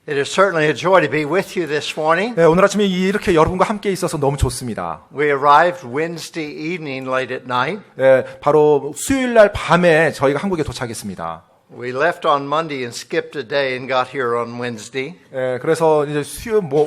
It is certainly a joy to be with you this morning. 네, 오늘 아침에 이렇게 여러분과 함께 있어서 너무 좋습니다. We arrived Wednesday evening late at night. 네, 바로 수요일 날 밤에 저희가 한국에 도착했습니다. We left on Monday and skipped a day and got here on Wednesday. 네, 그래서 이제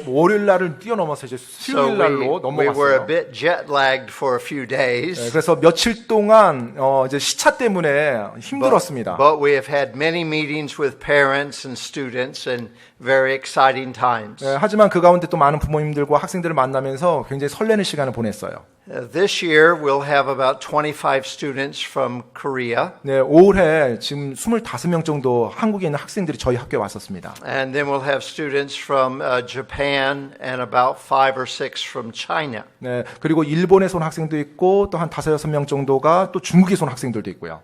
월요일 날을 뛰어넘어서 이제 수요일 날로 we were a 넘어갔어요. bit jet lagged for a few days. 네, 그래서 며칠 동안 이제 시차 때문에 힘들었습니다. But we have had many meetings with parents and students and very exciting times. 네, 하지만 그 가운데 또 많은 부모님들과 학생들을 만나면서 굉장히 설레는 시간을 보냈어요. This year we'll have about 25 students from Korea. 네, 올해 지금 25명 정도 한국에 있는 학생들이 저희 학교에 왔었습니다. And then we'll have students from Japan and about 5 or 6 from China. 네, 그리고 일본에서 온 학생도 있고 또 한 5-6명 정도가 또 중국에서 온 학생들도 있고요.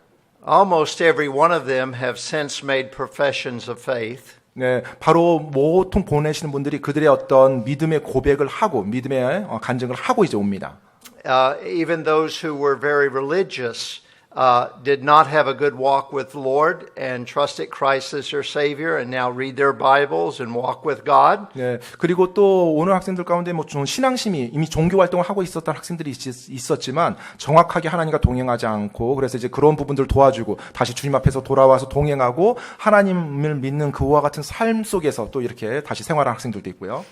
Almost every one of them have since made professions of faith. 네, 바로 보통 보내시는 분들이 그들의 어떤 믿음의 고백을 하고 믿음의 간증을 하고 이제 옵니다. Even those who were very religious did not have a good walk with the Lord and trusted Christ as their Savior and now read their Bibles and walk with God. 네, 그리고 또 오늘 학생들 가운데 뭐 좀 신앙심이 이미 종교 활동을 하고 있었던 학생들이 있었지만 정확하게 하나님과 동행하지 않고 그래서 이제 그런 부분들을 도와주고 다시 주님 앞에서 돌아와서 동행하고 하나님을 믿는 그와 같은 삶 속에서 또 이렇게 다시 생활하는 학생들도 있고요.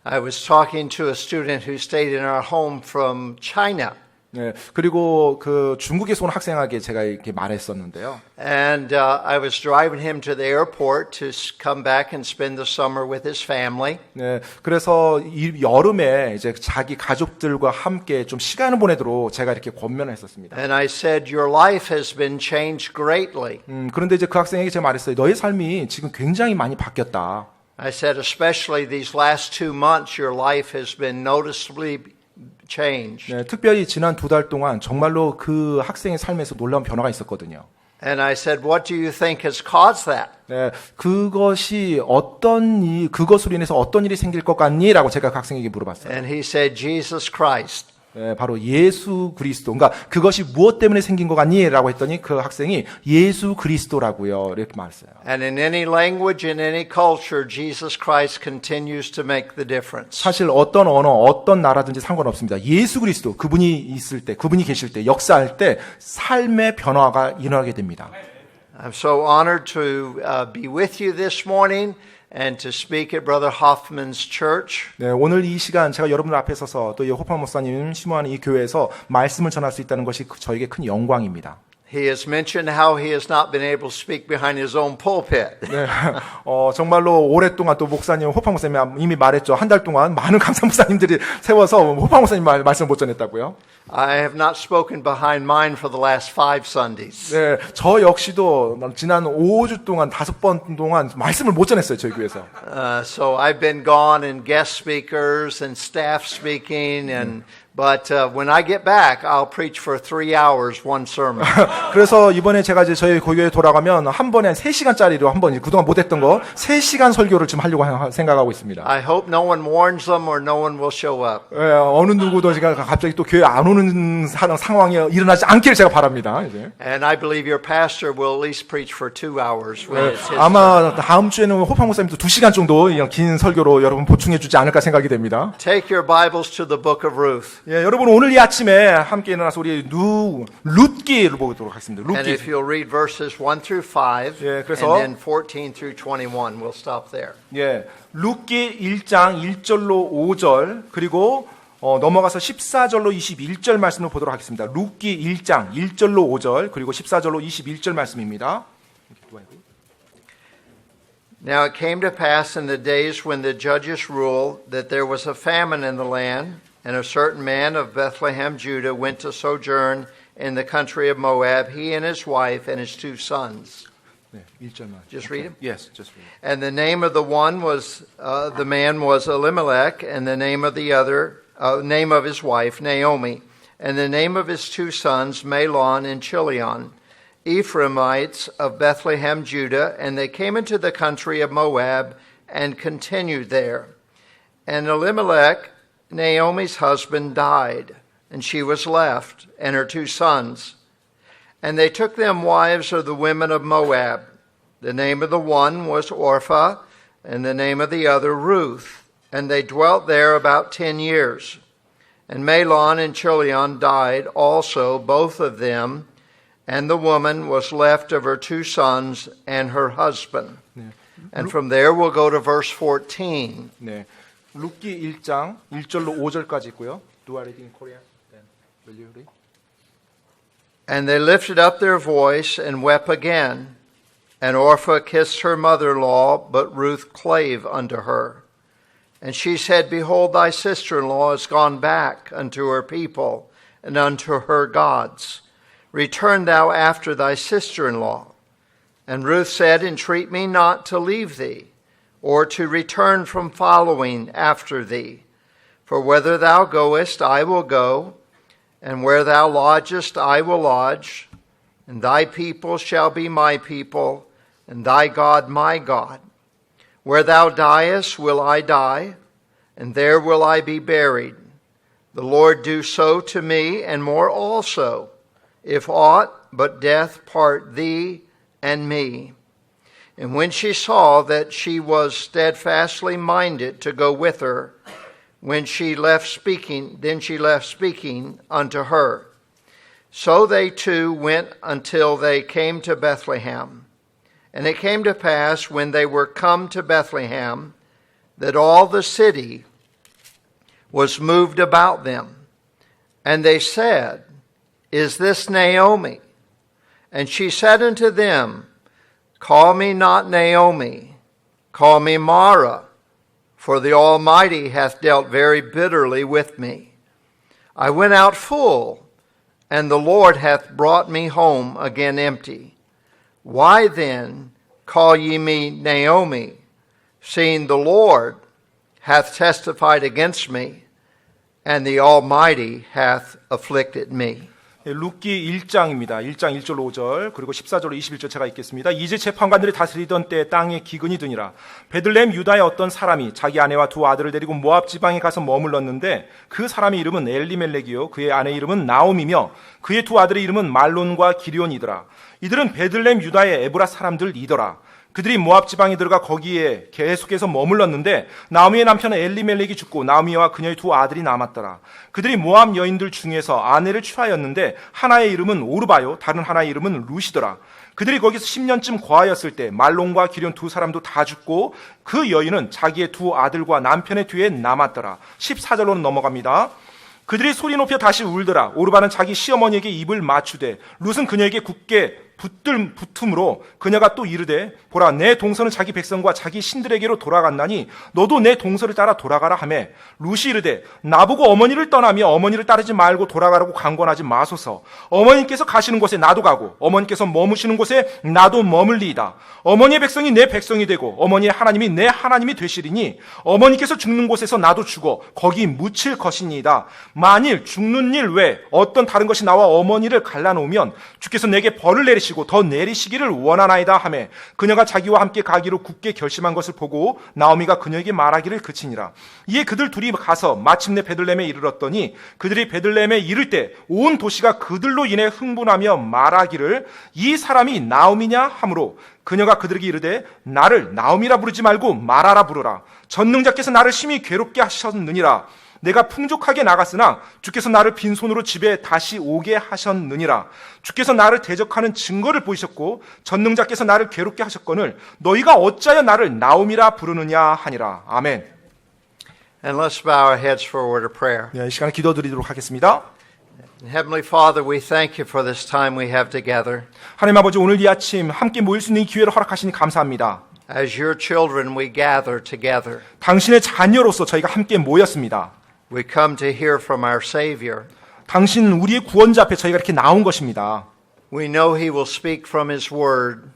I was talking to a student who stayed in our home from China. 네, 그리고 그 중국에서 온 학생에게 제가 이렇게 말했었는데요. And I was driving him to the airport to come back and spend the summer with his family. 네, 그래서 이 여름에 이제 자기 가족들과 함께 좀 시간을 보내도록 제가 이렇게 권면을 했었습니다. And I said, your life has been changed greatly. 그런데 이제 그 학생에게 제가 말했어요. 너의 삶이 지금 굉장히 많이 바뀌었다. I said, especially these last 2 months, your life has been noticeably changed. 네, 특별히 지난 2달 동안 정말로 그 학생의 삶에서 놀라운 변화가 있었거든요. And I said, what do you think has caused that? 네, 그것으로 인해서 어떤 일이 생길 것 같니? 라고 제가 그 학생에게 물어봤어요. And he said, Jesus Christ. 네, 바로 예수 그리스도. 그러니까 그것이 무엇 때문에 생긴 것 같니? 라고 했더니 그 학생이 예수 그리스도라고요. 이렇게 말했어요. And in any language, in any culture, Jesus Christ continues to make the difference. 사실 어떤 언어, 어떤 나라든지 상관없습니다. 예수 그리스도, 그분이 있을 때, 그분이 계실 때, 역사할 때 삶의 변화가 일어나게 됩니다. I'm so honored to be with you this morning and to speak at Brother Hoffman's church. 네, 오늘 이 시간 제가 여러분들 앞에 서서 또 이 호프만 목사님 심호하는 이 교회에서 말씀을 전할 수 있다는 것이 저에게 큰 영광입니다. He has mentioned how he has not been able to speak behind his own pulpit. 네, 정말로 오랫동안 또 목사님, 호파 목사님이 이미 말했죠. 한 달 동안 많은 강사 목사님들이 세워서 호파 목사님 말씀을 못 전했다고요. I have not spoken behind mine for the last 5 Sundays. 네, 저 역시도 지난 5주 동안 5번 동안 말씀을 못 전했어요. 저희 교회에서. So I've been gone and guest speakers and staff speaking but when I get back, I'll preach for 3 hours one sermon. 그래서 이번에 제가 이제 저희 교회에 돌아가면 한 번에 한 3시간짜리로 한 번 그동안 못했던 거 3시간 설교를 지금 하려고 생각하고 있습니다. I hope no one warns them or no one will show up. 네, 어느 누구도 제가 갑자기 또 교회 안 오는 상황이 일어나지 않기를 제가 바랍니다. 이제. And I believe your pastor will at least preach for 2 hours. When it's his 아마 다음 주에는 호파 목사님도 2시간 정도 긴 설교로 여러분 보충해 주지 않을까 생각이 됩니다. Take your Bibles to the book of Ruth. 예, 여러분 오늘 이 아침에 함께 일어나서 우리 룻기를 보도록 하겠습니다. And if 룻기. you'll read verses 1 through 5 예, 그래서- and then 14 through 21, we'll stop there. 예, 룻기 1장 1절로 5절 그리고 넘어가서 14절로 21절 말씀을 보도록 하겠습니다. 룻기 1장 1절로 5절 그리고 14절로 21절 말씀입니다. Now it came to pass in the days when the judges ruled that there was a famine in the land, and a certain man of Bethlehem, Judah, went to sojourn in the country of Moab, he and his wife and his 2 sons. 네, 1절만. Just read it? Yes, just read it. And the name of the one was, the man was Elimelech, and the name of the other, name of his wife, Naomi, and the name of his 2 sons, Mahlon and Chilion, Ephraimites of Bethlehem, Judah, and they came into the country of Moab and continued there. And Elimelech, Naomi's husband, died, and she was left, and her 2 sons. And they took them wives of the women of Moab. The name of the one was Orpah, and the name of the other Ruth. And they dwelt there about 10 years. And Mahlon and Chilion died also, both of them, and the woman was left of her 2 sons and her husband. And from there we'll go to verse 14. 네. 룻기 1장 1절로 5절까지 있고요. Do I read in Korean? Then will you read? And they lifted up their voice and wept again. And Orpah kissed her mother-in-law, but Ruth clave unto her. And she said, Behold, thy sister-in-law is gone back unto her people and unto her gods. Return thou after thy sister-in-law. And Ruth said, Entreat me not to leave thee, or to return from following after thee. For whither thou goest, I will go, and where thou lodgest, I will lodge, and thy people shall be my people, and thy God my God. Where thou diest will I die, and there will I be buried. The Lord do so to me, and more also, if aught but death part thee and me. And when she saw that she was steadfastly minded to go with her, then she left speaking unto her. So they two went until they came to Bethlehem. And it came to pass, when they were come to Bethlehem, that all the city was moved about them. And they said, Is this Naomi? And she said unto them, Call me not Naomi, call me Mara, for the Almighty hath dealt very bitterly with me. I went out full, and the Lord hath brought me home again empty. Why then call ye me Naomi, seeing the Lord hath testified against me, and the Almighty hath afflicted me? 룻기 1장입니다. 1장 1절 5절 그리고 14절로 21절 제가 읽겠습니다. 이제 재판관들이 다스리던 때 땅에 기근이 드니라. 베들레헴 유다의 어떤 사람이 자기 아내와 2 아들을 데리고 모압 지방에 가서 머물렀는데 그 사람의 이름은 엘리멜렉이요 그의 아내 이름은 나옴이며 그의 2 아들의 이름은 말론과 기리온이더라. 이들은 베들레헴 유다의 에브라 사람들이더라. 그들이 모압 지방에 들어가 거기에 계속해서 머물렀는데 나오미의 남편은 엘리멜렉이 죽고 나오미와 그녀의 2 아들이 남았더라. 그들이 모압 여인들 중에서 아내를 취하였는데 하나의 이름은 오르바요 다른 하나의 이름은 루시더라. 그들이 거기서 10년쯤 거하였을 때 말론과 기리온 2 사람도 다 죽고 그 여인은 자기의 2 아들과 남편의 뒤에 남았더라. 14절로는 넘어갑니다. 그들이 소리 높여 다시 울더라. 오르바는 자기 시어머니에게 입을 맞추되 룻은 그녀에게 굳게 붙음으로 그녀가 또 이르되 보라 내 동서는 자기 백성과 자기 신들에게로 돌아갔나니 너도 내 동서를 따라 돌아가라 하며 룻이 이르되 나보고 어머니를 떠나며 어머니를 따르지 말고 돌아가라고 강권하지 마소서. 어머니께서 가시는 곳에 나도 가고 어머니께서 머무시는 곳에 나도 머물리이다. 어머니의 백성이 내 백성이 되고 어머니의 하나님이 내 하나님이 되시리니 어머니께서 죽는 곳에서 나도 죽어 거기 묻힐 것이니이다. 만일 죽는 일 외에 어떤 다른 것이 나와 어머니를 갈라놓으면 주께서 내게 벌을 내리시고 더 내리시기를 원하나이다 하며 그녀가 자기와 함께 가기로 굳게 결심한 것을 보고 나오미가 그녀에게 말하기를 그치니라. 이에 그들 둘이 가서 마침내 베들레헴에 이르렀더니 그들이 베들레헴에 이를 때 온 도시가 그들로 인해 흥분하며 말하기를 이 사람이 나오미냐 하므로 그녀가 그들에게 이르되 나를 나오미라 부르지 말고 마라라 부르라. 전능자께서 나를 심히 괴롭게 하셨느니라. 내가 풍족하게 나갔으나 주께서 나를 빈손으로 집에 다시 오게 하셨느니라. 주께서 나를 대적하는 증거를 보이셨고 전능자께서 나를 괴롭게 하셨거늘 너희가 어찌하여 나를 나옴이라 부르느냐 하니라. 아멘. And let's bow our heads for a word of prayer. 네, 이 시간에 기도드리도록 하겠습니다. Heavenly Father, we thank you for this time we have together. 하나님 아버지 오늘 이 아침 함께 모일 수 있는 이 기회를 허락하시니 감사합니다. As your children, we gather together. 당신의 자녀로서 저희가 함께 모였습니다. We come to hear from our Savior. 당신 우리의 구원자 앞에 저희가 이렇게 나온 것입니다. We know He will speak from His Word.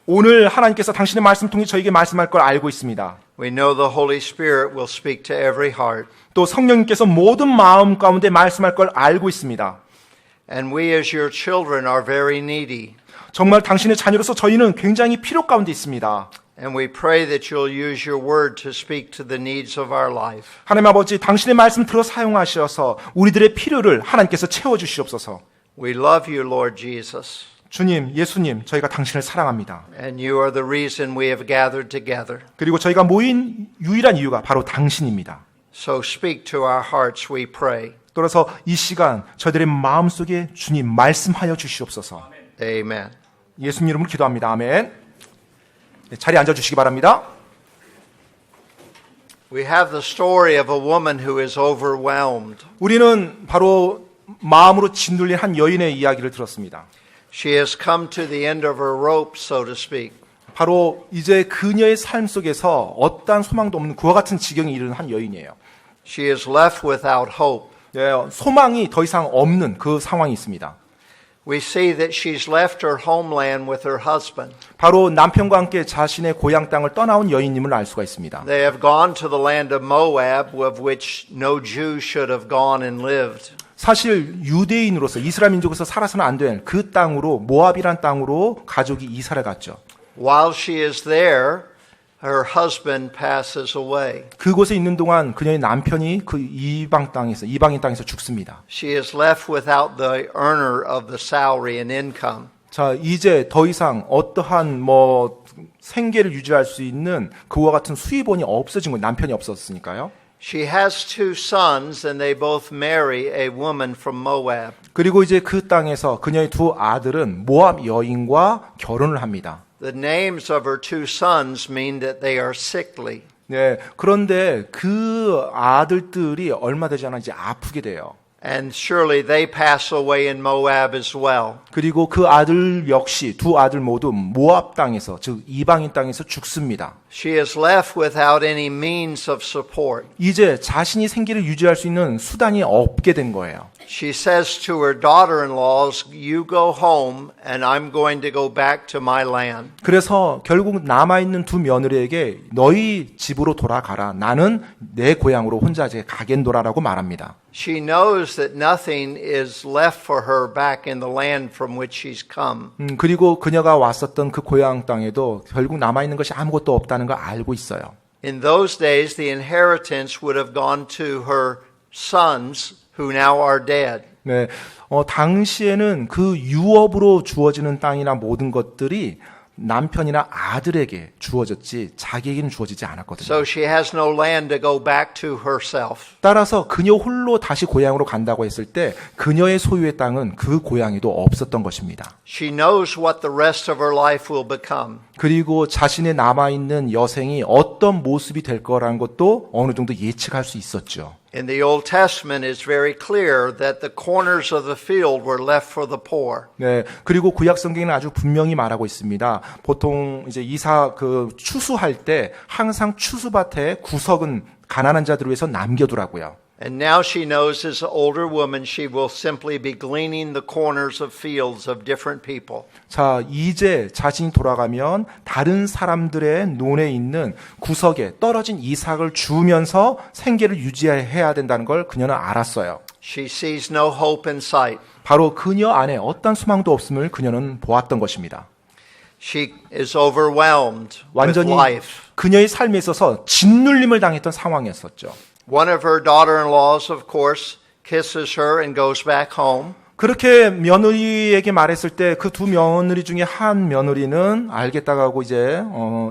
오늘 하나님께서 당신의 말씀 통해 저에게 말씀할 걸 알고 있습니다. We know the Holy Spirit will speak to every heart. 또 성령님께서 모든 마음 가운데 말씀할 걸 알고 있습니다. And we as your children are very needy. 정말 당신의 자녀로서 저희는 굉장히 필요 가운데 있습니다. And we pray that you'll use your word to speak to the needs of our life. 하나님 아버지 당신의 말씀 들어 사용하셔서 우리들의 필요를 하나님께서 채워주시옵소서. We love you, Lord Jesus. 주님, 예수님, 저희가 당신을 사랑합니다. and you are the reason we have gathered together. 그리고 저희가 모인 유일한 이유가 바로 당신입니다. So speak to our hearts, we pray. 따라서 이 시간 저희들의 마음속에 주님 말씀하여 주시옵소서. Amen. 예수님 이름으로 기도합니다. 아멘. 네, 자리에 앉아주시기 바랍니다. We have the story of a woman who is overwhelmed. 우리는 바로 마음으로 짓눌린 한 여인의 이야기를 들었습니다. She has come to the end of her rope, so to speak. 바로 이제 그녀의 삶 속에서 어떠한 소망도 없는 그와 같은 지경에 이르는 한 여인이에요. She is left without hope. 네, 소망이 더 이상 없는 그 상황이 있습니다. We see that she's left her homeland with her husband. 바로 남편과 함께 자신의 고향 땅을 떠나온 여인임을 알 수가 있습니다. They have gone to the land of Moab, of which no Jew should have gone and lived. 사실 유대인으로서 이스라엘 민족에서 살아서는 안 될 그 땅으로 모압이란 땅으로 가족이 이사를 갔죠. While she is there, her husband passes away. 그곳에 있는 동안 그녀의 남편이 그 이방인 땅에서 죽습니다. She is left without the earner of the salary and income. 자, 이제 더 이상 어떠한 생계를 유지할 수 있는 그와 같은 수입원이 없어진 거예요. 남편이 없었으니까요. She has two sons and they both marry a woman from Moab. 그리고 이제 그 땅에서 그녀의 두 아들은 모압 여인과 결혼을 합니다. The names of her two sons mean that they are sickly. 네, 그런데 그 아들들이 얼마 되지 않아 이제 아프게 돼요. And surely they pass away in Moab as well. 그리고 그 아들 역시 두 아들 모두 모압 땅에서 즉 이방인 땅에서 죽습니다. She is left without any means of support. 이제 자신이 생계를 유지할 수 있는 수단이 없게 된 거예요. She says to her daughter-in-laws, "You go home and I'm going to go back to my land." 그래서 결국 남아있는 두 며느리에게 너희 집으로 돌아가라. 나는 내 고향으로 혼자 이제 가겐도라라고 말합니다. She knows that nothing is left for her back in the land from which she's come. 그리고 그녀가 왔었던 그 고향 땅에도 결국 남아있는 것이 아무것도 없다는 걸 알고 있어요. In those days, the inheritance would have gone to her sons who now are dead. 네, 당시에는 그 유업으로 주어지는 땅이나 모든 것들이 남편이나 아들에게 주어졌지 자기에게는 주어지지 않았거든요. So she has no land to go back to herself. 따라서 그녀 홀로 다시 고향으로 간다고 했을 때 그녀의 소유의 땅은 그 고향에도 없었던 것입니다. She knows what the rest of her life will become. 그리고 자신의 남아있는 여생이 어떤 모습이 될 거라는 것도 어느 정도 예측할 수 있었죠. In the Old Testament, it's very clear that the corners of the field were left for the poor. 네, 그리고 구약 성경에는 아주 분명히 말하고 있습니다. 보통 이제 추수할 때 항상 추수밭의 구석은 가난한 자들을 위해서 남겨두라고요. And now she knows as an older woman she will simply be gleaning the corners of fields of different people. 자, 이제 자신이 돌아가면 다른 사람들의 논에 있는 구석에 떨어진 이삭을 주면서 생계를 유지해야 된다는 걸 그녀는 알았어요. She sees no hope in sight. 바로 그녀 안에 어떤 소망도 없음을 그녀는 보았던 것입니다. She is overwhelmed with 완전히 life. 그녀의 삶에 있어서 짓눌림을 당했던 상황이었었죠. One of her daughter-in-laws, of course, kisses her and goes back home. 그렇게 며느리에게 말했을 때 그 두 며느리 중에 한 며느리는 알겠다고 하고 이제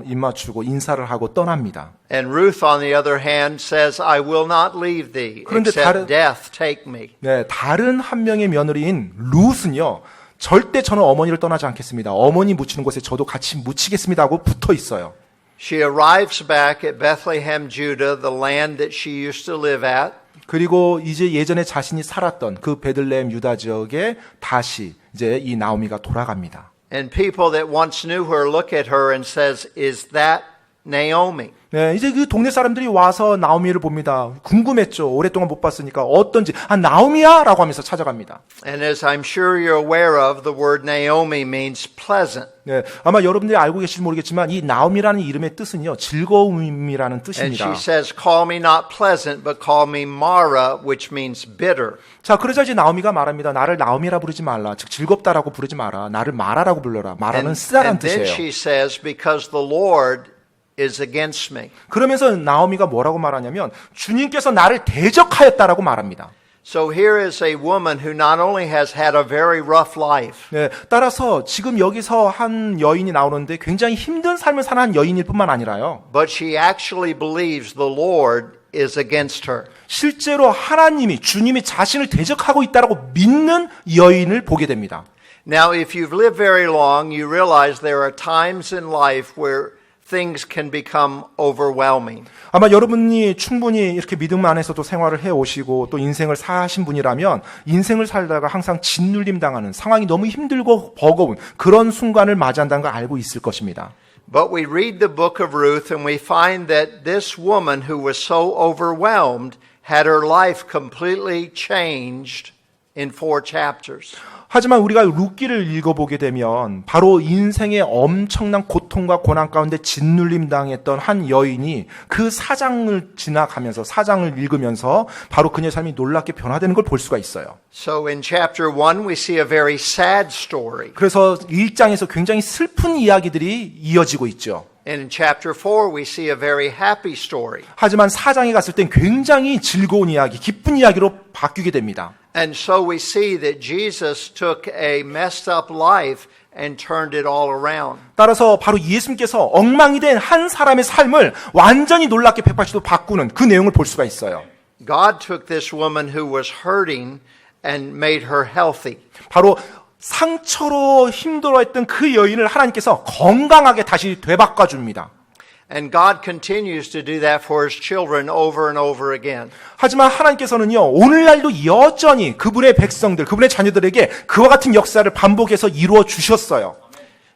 입 맞추고 인사를 하고 떠납니다. And Ruth, on the other hand, says, "I will not leave thee, 그런데 except death take me." 네, 다른 한 명의 며느리인 룻은요. 절대 저는 어머니를 떠나지 않겠습니다. 어머니 묻히는 곳에 저도 같이 묻히겠습니다 하고 붙어 있어요. She arrives back at Bethlehem, Judah, the land that she used to live at. 그리고 이제 예전에 자신이 살았던 그 베들레헴 유다 지역에 다시 이제 이 나오미가 돌아갑니다. And people that once knew her look at her and says, "Is that Naomi?" 네, 이제 그 동네 사람들이 와서 나오미를 봅니다. 궁금했죠. 오랫동안 못 봤으니까 어떤지. 나오미야? 라고 하면서 찾아갑니다. And as I'm sure you're aware of, the word Naomi means pleasant. 네, 아마 여러분들이 알고 계실지 모르겠지만 이 나오미라는 이름의 뜻은요. 즐거움이라는 And 뜻입니다. she says, "Call me not pleasant, but call me Mara," which means bitter. 자, 그러자 이제 나오미가 말합니다. 나를 나오미라 부르지 말라. 즉 즐겁다라고 부르지 마라. 나를 마라라고 불러라. 마라는 쓰다라는 And then 뜻이에요. she says, "Because the Lord is against me." 그러면서 나오미가 뭐라고 말하냐면 주님께서 나를 대적하였다라고 말합니다. So here is a woman who not only has had a very rough life, 네, 따라서 지금 여기서 한 여인이 나오는데 굉장히 힘든 삶을 사는 한 여인일 뿐만 아니라요. but she actually believes the Lord is against her. 실제로 하나님이 주님이 자신을 대적하고 있다라고 믿는 여인을 보게 됩니다. Now, if you've lived very long, you realize there are times in life where things can become overwhelming. 아마 여러분이 충분히 이렇게 믿음 안에서도 생활을 해오시고 또 인생을 사신 분이라면 인생을 살다가 항상 짓눌림 당하는 상황이 너무 힘들고 버거운 그런 순간을 맞이한다는 걸 알고 있을 것입니다. But we read the book of Ruth and we find that this woman who was so overwhelmed had her life completely changed in 4 chapters. 하지만 우리가 룻기를 읽어보게 되면 바로 인생의 엄청난 고통과 고난 가운데 짓눌림 당했던 한 여인이 그 사장을 지나가면서 사장을 읽으면서 바로 그녀의 삶이 놀랍게 변화되는 걸 볼 수가 있어요. So in chapter 1 we see a very sad story. 그래서 1장에서 굉장히 슬픈 이야기들이 이어지고 있죠. And in chapter 4 we see a very happy story. 하지만 4장에 갔을 땐 굉장히 즐거운 이야기, 기쁜 이야기로 바뀌게 됩니다. And so we see that Jesus took a messed up life and turned it all around. 따라서 바로 예수님께서 엉망이 된 한 사람의 삶을 완전히 놀랍게 180도 바꾸는 그 내용을 볼 수가 있어요. God took this woman who was hurting and made her healthy. 바로 상처로 힘들어했던 그 여인을 하나님께서 건강하게 다시 되바꿔 줍니다. And God continues to do that for His children over and over again. 하지만 하나님께서는요, 오늘날도 여전히 그분의 백성들, 그분의 자녀들에게 그와 같은 역사를 반복해서 이루어 주셨어요.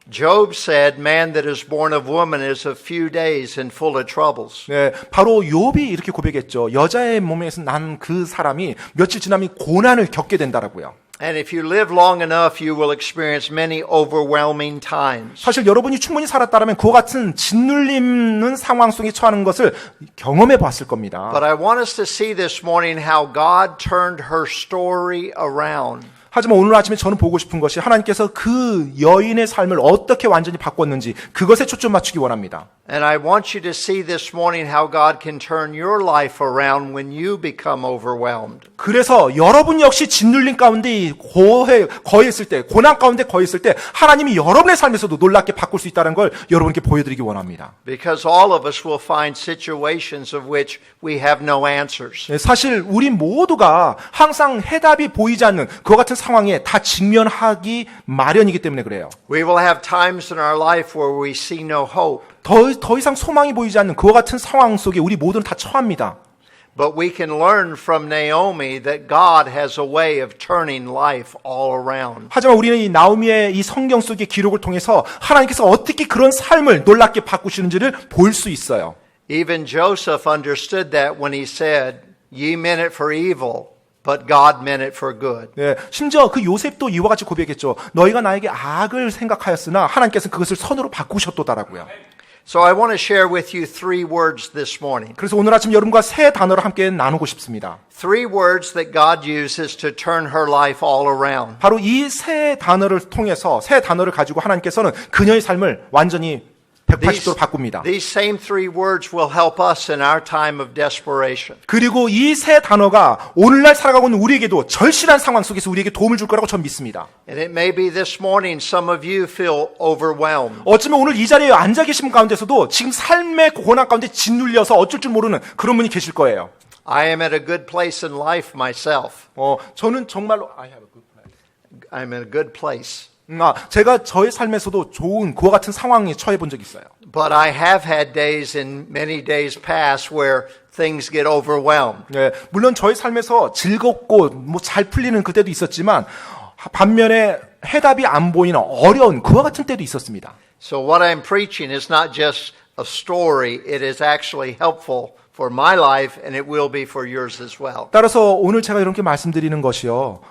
Job said, man that is born of woman is of few days and full of troubles. 네, 바로 욥이 이렇게 고백했죠. 여자의 몸에서 난 그 사람이 며칠 지나면 고난을 겪게 된다라고요. And if you live long enough, you will experience many overwhelming times. 사실 여러분이 충분히 살았다면 그와 같은 짓눌리는 상황 속에 처하는 것을 경험해 봤을 겁니다. But I want us to see this morning how God turned her story around. 하지만 오늘 아침에 저는 보고 싶은 것이 하나님께서 그 여인의 삶을 어떻게 완전히 바꿨는지 그것에 초점 맞추기 원합니다. And I want you to see this morning how God can turn your life around when you become overwhelmed. 그래서 여러분 역시 짓눌림 가운데 거했을 때, 고난 가운데 거했을 때 하나님이 여러분의 삶에서도 놀랍게 바꿀 수 있다는 걸 여러분께 보여드리기 원합니다. Because all of us will find situations of which we have no answers. 사실 우리 모두가 항상 해답이 보이지 않는 그와 같은 상황에 다 직면하기 마련이기 때문에 그래요. We will have times in our life where we see no hope. 더 이상 소망이 보이지 않는 그와 같은 상황 속에 우리 모두는 다 처합니다. But we can learn from Naomi that God has a way of turning life all around. 하지만 우리는 이 나오미의 이 성경 속의 기록을 통해서 하나님께서 어떻게 그런 삶을 놀랍게 바꾸시는지를 볼 수 있어요. Even Joseph understood that when he said, "Ye meant it for evil, but God meant it for good." 네, 심지어 그 요셉도 이와 같이 고백했죠. 너희가 나에게 악을 생각하였으나 하나님께서는 그것을 선으로 바꾸셨도다라고요. So I want to share with you 3 words this morning. 그래서 오늘 아침 여러분과 세 단어를 함께 나누고 싶습니다. 3 words that God uses to turn her life all around. 바로 이 세 단어를 통해서 세 단어를 가지고 하나님께서는 그녀의 삶을 완전히 180도로 바꿉니다. These same 3 words will help us in our time of desperation. 그리고 이 세 단어가 오늘날 살아가고 있는 우리에게도 절실한 상황 속에서 우리에게 도움을 줄 거라고 전 믿습니다. And it may be this morning some of you feel overwhelmed. 어쩌면 오늘 이 자리에 앉아 계신 분 가운데서도 지금 삶의 고난 가운데 짓눌려서 어쩔 줄 모르는 그런 분이 계실 거예요. I am at a good place in life myself. 저는 정말로 I have a good plan. I'm in a good place. 제가 저의 삶에서도 좋은 그와 같은 상황에 처해 본 적이 있어요. But I have had days in many days past where things get overwhelmed. 네, 물론 저의 삶에서 즐겁고 뭐 잘 풀리는 그때도 있었지만 반면에 해답이 안 보이는 어려운 그와 같은 때도 있었습니다. So what I'm preaching is not just a story, it is actually helpful for my life and it will be for yours as well. 따라서 오늘 제가 이렇게 말씀드리는 것이요.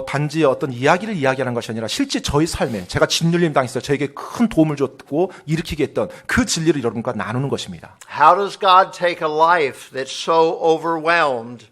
단지 어떤 이야기를 이야기하는 것이 아니라 실제 저희 삶에 제가 짓눌림 당했어요. 저에게 큰 도움을 줬고 일으키게 했던 그 진리를 여러분과 나누는 것입니다. How does God take a life that's so overwhelmed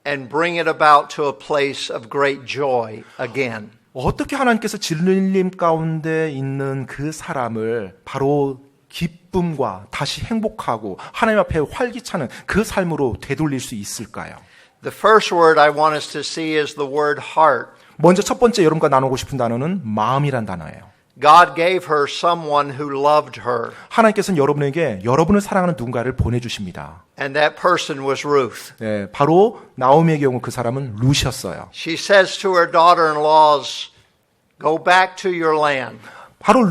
and bring it about to a place of great joy again? 어떻게 하나님께서 짓눌림 가운데 있는 그 사람을 바로 기쁨과 다시 행복하고 하나님 앞에 활기차는 그 삶으로 되돌릴 수 있을까요? The first word I want us to see is the word heart. 먼저 첫 번째 여러분과 나누고 싶은 단어는 마음이란 단어예요. God gave her someone who loved her, 하나님께서는 여러분에게 여러분을 사랑하는 누군가를 보내주십니다. and that person was Ruth. 네, 바로 나오미의 경우 그 사람은 룻이었어요. She says to her daughter-in-laws, "Go back to your land." 바로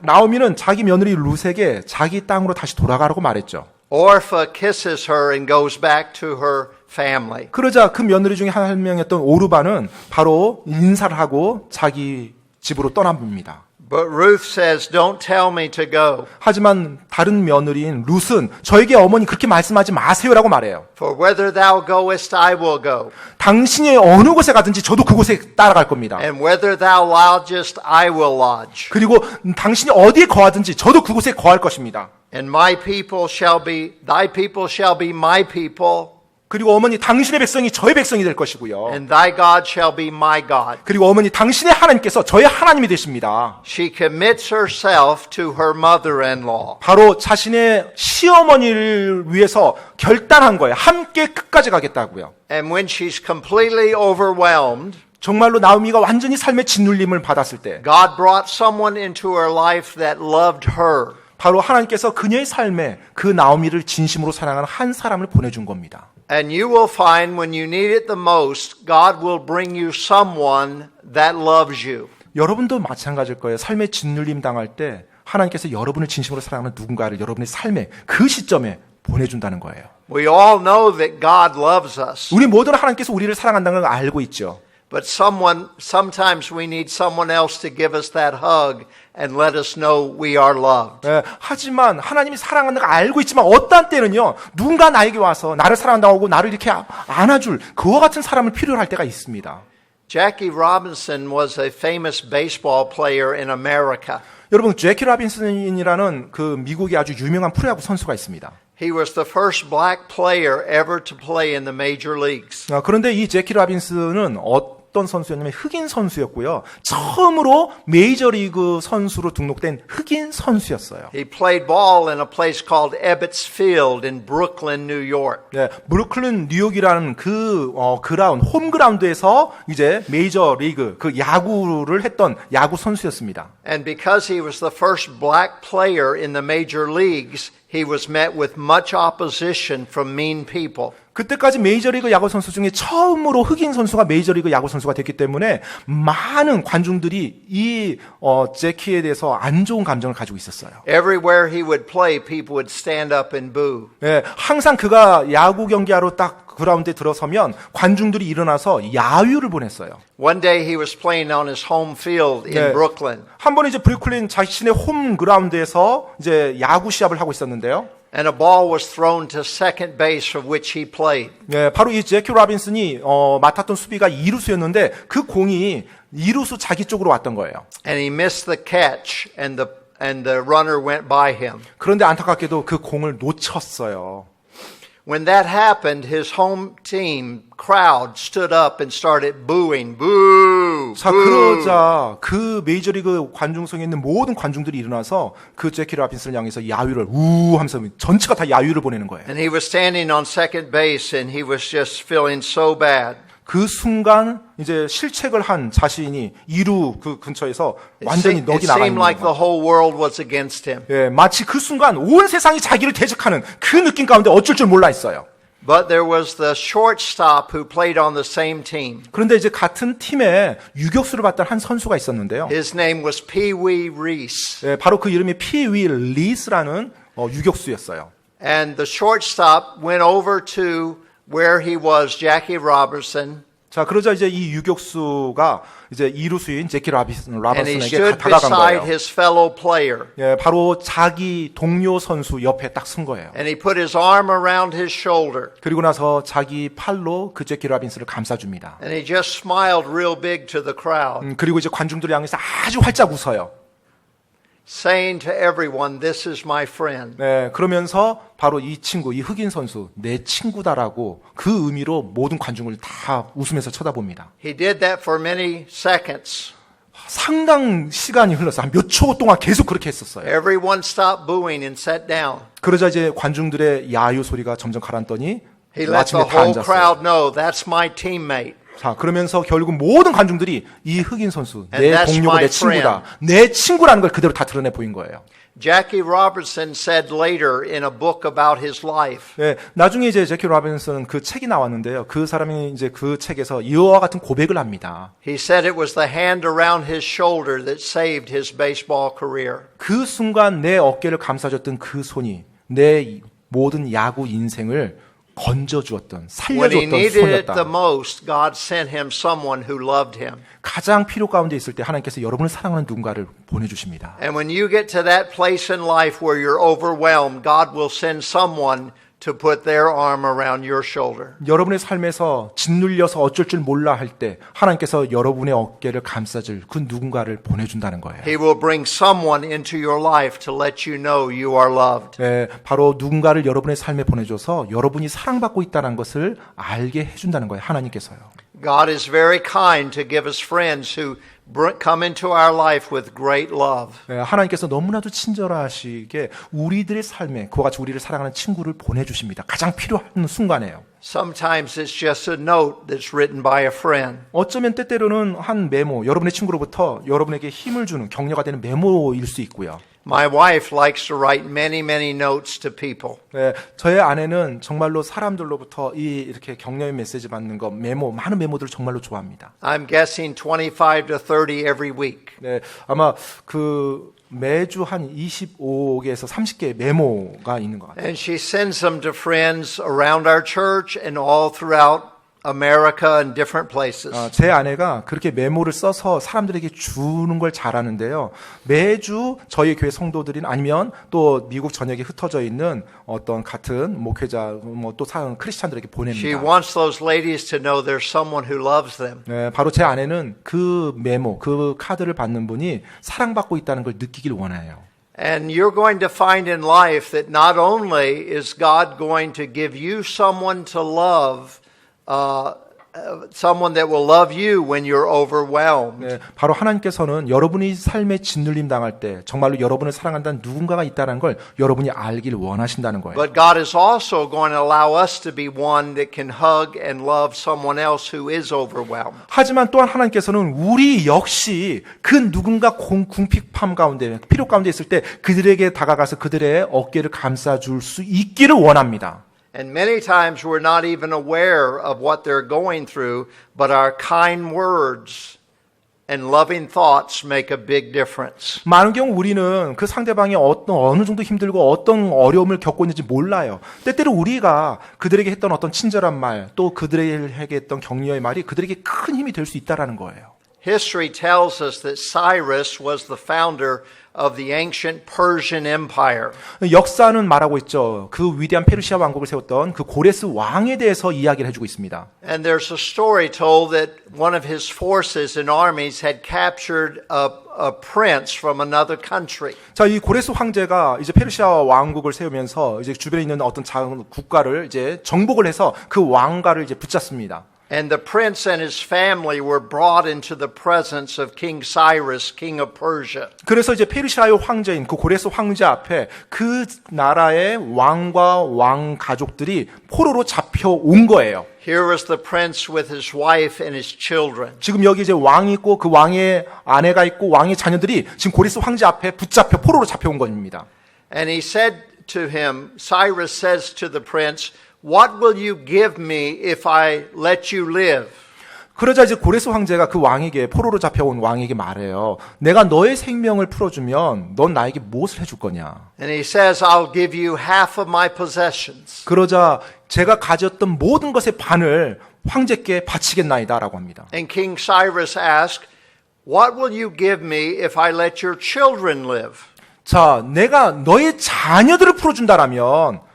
나오미는 자기 며느리 룻에게 자기 땅으로 다시 돌아가라고 말했죠. Orpha kisses her and goes back to her family. 그러자 그 며느리 중에 한 명이었던 오르바는 바로 인사를 하고 자기 집으로 떠납니다. But Ruth says, "Don't tell me to go, 하지만 다른 며느리인 룻은 저에게 어머니 그렇게 말씀하지 마세요라고 말해요. for whether thou goest, I will go, 당신이 어느 곳에 가든지 저도 그곳에 따라갈 겁니다. and whether thou lodgest, I will lodge. 그리고 당신이 어디에 거하든지 저도 그곳에 거할 것입니다. And thy people shall be my people, 그리고 어머니 당신의 백성이 저의 백성이 될 것이고요. and thy God shall be my God." 그리고 어머니 당신의 하나님께서 저의 하나님이 되십니다. She commits herself to her mother-in-law. 바로 자신의 시어머니를 위해서 결단한 거예요. 함께 끝까지 가겠다고요. And when she's completely overwhelmed, 정말로 나오미가 완전히 삶의 짓눌림을 받았을 때 God brought someone into her life that loved her. 바로 하나님께서 그녀의 삶에 그 나오미를 진심으로 사랑하는 한 사람을 보내준 겁니다. And you will find when you need it the most, God will bring you someone that loves you. 여러분도 마찬가지일 거예요. 삶의 짓눌림 당할 때 하나님께서 여러분을 진심으로 사랑하는 누군가를 여러분의 삶에 그 시점에 보내준다는 거예요. We all know that God loves us, 우리 모두는 하나님께서 우리를 사랑한다는 걸 알고 있죠. but sometimes we need someone else to give us that hug and let us know we are loved. 하지만 하나님이 사랑한다는 걸 알고 있지만 어떤 때는요. 누군가 나에게 와서 나를 사랑한다고 하고 나를 이렇게 안아줄 그와 같은 사람을 필요로 할 때가 있습니다. Jackie Robinson was a famous baseball player in America. 여러분 제키 라빈슨이라는 그 미국의 아주 유명한 프로야구 선수가 있습니다. He was the first black player ever to play in the major leagues. 그런데 이 제키 라빈슨은 어떤 선수였냐면 흑인 선수였고요. 처음으로 메이저리그 선수로 등록된 흑인 선수였어요. He played ball in a place called Ebbets Field in Brooklyn, New York. 네, 브루클린 뉴욕이라는 그 홈그라운드에서 이제 메이저리그 그 야구를 했던 야구 선수였습니다. And because he was the first black player in the major leagues, he was met with much opposition from mean people. 그때까지 메이저리그 야구 선수 중에 처음으로 흑인 선수가 메이저리그 야구 선수가 됐기 때문에 많은 관중들이 이 제키에 대해서 안 좋은 감정을 가지고 있었어요. Everywhere he would play, people would stand up and boo. 네, 항상 그가 야구 경기하러 딱 그라운드에 들어서면 관중들이 일어나서 야유를 보냈어요. One day he was playing on his home field in Brooklyn. 한 번 이제 브루클린 자신의 홈 그라운드에서 이제 야구 시합을 하고 있었는데요. And a ball was thrown to second base of which he played. 네, 바로 이 제키 라빈슨이 맡았던 수비가 2루수였는데 그 공이 2루수 자기 쪽으로 왔던 거예요. And he missed the catch and the runner went by him. 그런데 안타깝게도 그 공을 놓쳤어요. When that happened, his home team crowd stood up and started booing. Boo! 자, 그러자 그 메이저리그 관중석에 있는 모든 관중들이 일어나서 그 제키 라빈슨을 향해서 야유를 하면서 전체가 다 야유를 보내는 거예요. And he was standing on second base and he was just feeling so bad. 그 순간 이제 실책을 한 자신이 2루 그 근처에서 완전히 넋이 나가 seemed 있는 like the 거예요. whole world was against him. 예, 마치 그 순간 온 세상이 자기를 대적하는 그 느낌 가운데 어쩔 줄 몰라 있어요. But there was the shortstop who played on the same team. 그런데 이제 같은 팀에 유격수를 맡던 한 선수가 있었는데요. His name was Pee Wee Reese. 예, 바로 그 이름이 피위 리스라는 유격수였어요. And the shortstop went over to where he was, Jackie Robinson. 자, 그러자 이제 이 유격수가 이제 이루수인 제키 And he 라빈슨에게 stood 다가간 beside 거예요. his fellow player. 예, 바로 자기 동료 선수 옆에 딱 쓴 거예요. And he put his arm around his shoulder. 그리고 나서 자기 팔로 그 제키 라빈슨을 감싸줍니다. And he just smiled real big to the crowd, 그리고 이제 관중들을 향해서 아주 활짝 웃어요. saying to everyone, "This is my friend." 네, 그러면서 바로 이 친구, 이 흑인 선수, 내 친구다라고 그 의미로 모든 관중을 다 웃으면서 쳐다봅니다. He did that for many seconds. 상당 시간이 흘렀어요. 한 몇 초 동안 계속 그렇게 했었어요. Everyone stopped booing and sat down. 그러자 이제 관중들의 야유 소리가 점점 가라앉더니 He let the 아침에 다 whole 앉았어요. crowd know that's my teammate. 자, 그러면서 결국 모든 관중들이 이 흑인 선수, 내 And that's 동료고 my 내 친구다, 내 친구라는 걸 그대로 다 드러내 보인 거예요. Jackie Robertson said later in a book about his life, 예, 나중에 이제 제키 로빈슨 그 책이 나왔는데요. 그 사람이 이제 그 책에서 이와 같은 고백을 합니다. he said it was the hand around his shoulder that saved his baseball career. 그 순간 내 어깨를 감싸줬던 그 손이 내 모든 야구 인생을 건져주었던, When he 살려줬던 needed it the 손이었다. most, God sent him someone who loved him. 가장 필요 가운데 있을 때 하나님께서 여러분을 사랑하는 누군가를 보내주십니다. And when you get to that place in life where you're overwhelmed, God will send someone to put their arm around your shoulder. 여러분의 삶에서 짓눌려서 어쩔 줄 몰라 할 때 하나님께서 여러분의 어깨를 감싸줄 그 누군가를 보내준다는 거예요. He will bring someone into your life to let you know you are loved. 예, 바로 누군가를 여러분의 삶에 보내줘서 여러분이 사랑받고 있다는 것을 알게 해준다는 거예요. 하나님께서요. God is very kind to give us friends who come into our life with great love. 예, 하나님께서 너무나도 친절하시게 우리들의 삶에 그와 같이 우리를 사랑하는 친구를 보내주십니다. 가장 필요한 순간에요. Sometimes it's just a note that's written by a friend. 어쩌면 때때로는 한 메모, 여러분의 친구로부터 여러분에게 힘을 주는 격려가 되는 메모일 수 있고요. My wife likes to write many, many notes to people. 네, 저의 아내는 정말로 사람들로부터 이렇게 격려의 메시지 받는 거, 메모, 많은 메모들을 정말로 좋아합니다. I'm guessing 25 to 30 every week. 네, 아마 그 매주 한 25개에서 30개의 메모가 있는 것 같아요. And she sends them to friends around our church and all throughout America and different places. 제 아내가 그렇게 메모를 써서 사람들에게 주는 걸 잘하는데요. 매주 저희 교회 성도들이나 아니면 또 미국 전역에 흩어져 있는 어떤 같은 목회자, 또 크리스찬들에게 She 보냅니다. wants those ladies to know there's someone who loves them. 네, 바로 제 아내는 그 메모, 그 카드를 받는 분이 사랑받고 있다는 걸 느끼길 원해요. And you're going to find in life that not only is God going to give you someone to love, someone that will love you when you're overwhelmed. 네, 바로 하나님께서는 여러분이 삶에 짓눌림 당할 때 정말로 여러분을 사랑한다는 누군가가 있다는 걸 여러분이 알길 원하신다는 거예요. But God is also going to allow us to be one that can hug and love someone else who is overwhelmed. 하지만 또한 하나님께서는 우리 역시 그 누군가 궁핍함 가운데, 필요 가운데 있을 때 그들에게 다가가서 그들의 어깨를 감싸줄 수 있기를 원합니다. And many times we're not even aware of what they're going through, but our kind words and loving thoughts make a big difference. 많은 경우 우리는 그 상대방이 어느 정도 힘들고 어떤 어려움을 겪고 있는지 몰라요. 때때로 우리가 그들에게 했던 어떤 친절한 말, 또 그들에게 했던 격려의 말이 그들에게 큰 힘이 될 수 있다는 거예요. History tells us that Cyrus was the founder of the ancient Persian Empire. 역사는 말하고 있죠. 그 위대한 페르시아 왕국을 세웠던 그 고레스 왕에 대해서 이야기를 해주고 있습니다. And there's a story told that one of his forces and armies had captured a prince from another country. 자, 이 고레스 황제가 이제 페르시아 왕국을 세우면서 이제 주변에 있는 어떤 작은 국가를 이제 정복을 해서 그 왕가를 이제 붙잡습니다. And the prince and his family were brought into the presence of King Cyrus, king of Persia. 그래서 이제 페르시아의 황제인 그 고레스 황제 앞에 그 나라의 왕과 왕 가족들이 포로로 잡혀온 거예요. Here was the prince with his wife and his children. 지금 여기 이제 왕이 있고 그 왕의 아내가 있고 왕의 자녀들이 지금 고레스 황제 앞에 붙잡혀 포로로 잡혀온 겁니다. And he said to him, Cyrus says to the prince, What will you give me if I let you live? 그러자 이제 고레스 황제가 그 왕에게, 포로로 잡혀온 왕에게 말해요. 내가 너의 생명을 풀어주면 넌 나에게 무엇을 해줄 거냐? And he says, I'll give you half of my possessions. 그러자 제가 가졌던 모든 것의 반을 황제께 바치겠나이다 라고 합니다. And King Cyrus asked, What will you give me if I let your children live? 자, 내가 너의 자녀들을 풀어준다라면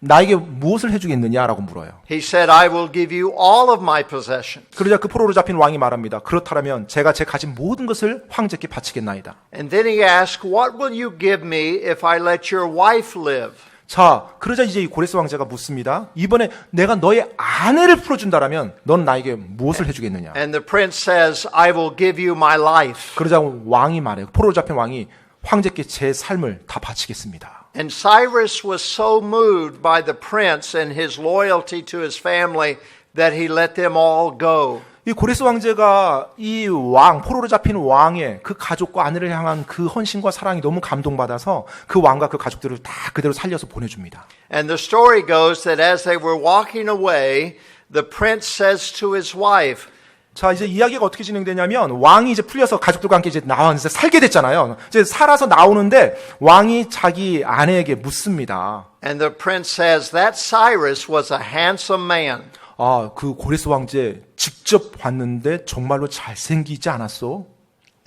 나에게 무엇을 해주겠느냐라고 물어요. He said, I will give you all of my possessions. 그러자 그 포로로 잡힌 왕이 말합니다. 그렇다면 제가 제 가진 모든 것을 황제께 바치겠나이다. And then he asked, What will you give me if I let your wife live? 자, 그러자 이제 이 고레스 왕제가 묻습니다. 이번에 내가 너의 아내를 풀어준다라면 넌 나에게 무엇을 해주겠느냐? And the prince says, I will give you my life. 그러자 왕이 말해요. 포로로 잡힌 왕이 황제께 제 삶을 다 바치겠습니다. And Cyrus was so moved by the prince and his loyalty to his family that he let them all go. 이 고레스 왕제가 이 왕, 포로로 잡힌 왕의 그 가족과 아내를 향한 그 헌신과 사랑이 너무 감동받아서 그 왕과 그 가족들을 다 그대로 살려서 보내줍니다. And the story goes that as they were walking away, the prince says to his wife, 자, 이제 이야기가 어떻게 진행되냐면 왕이 이제 풀려서 가족들과 함께 이제 나와서 살게 됐잖아요. 이제 살아서 나오는데 왕이 자기 아내에게 묻습니다. and the prince says, that Cyrus was a handsome man. 아, 그 고레스 왕제 직접 봤는데 정말로 잘생기지 않았어?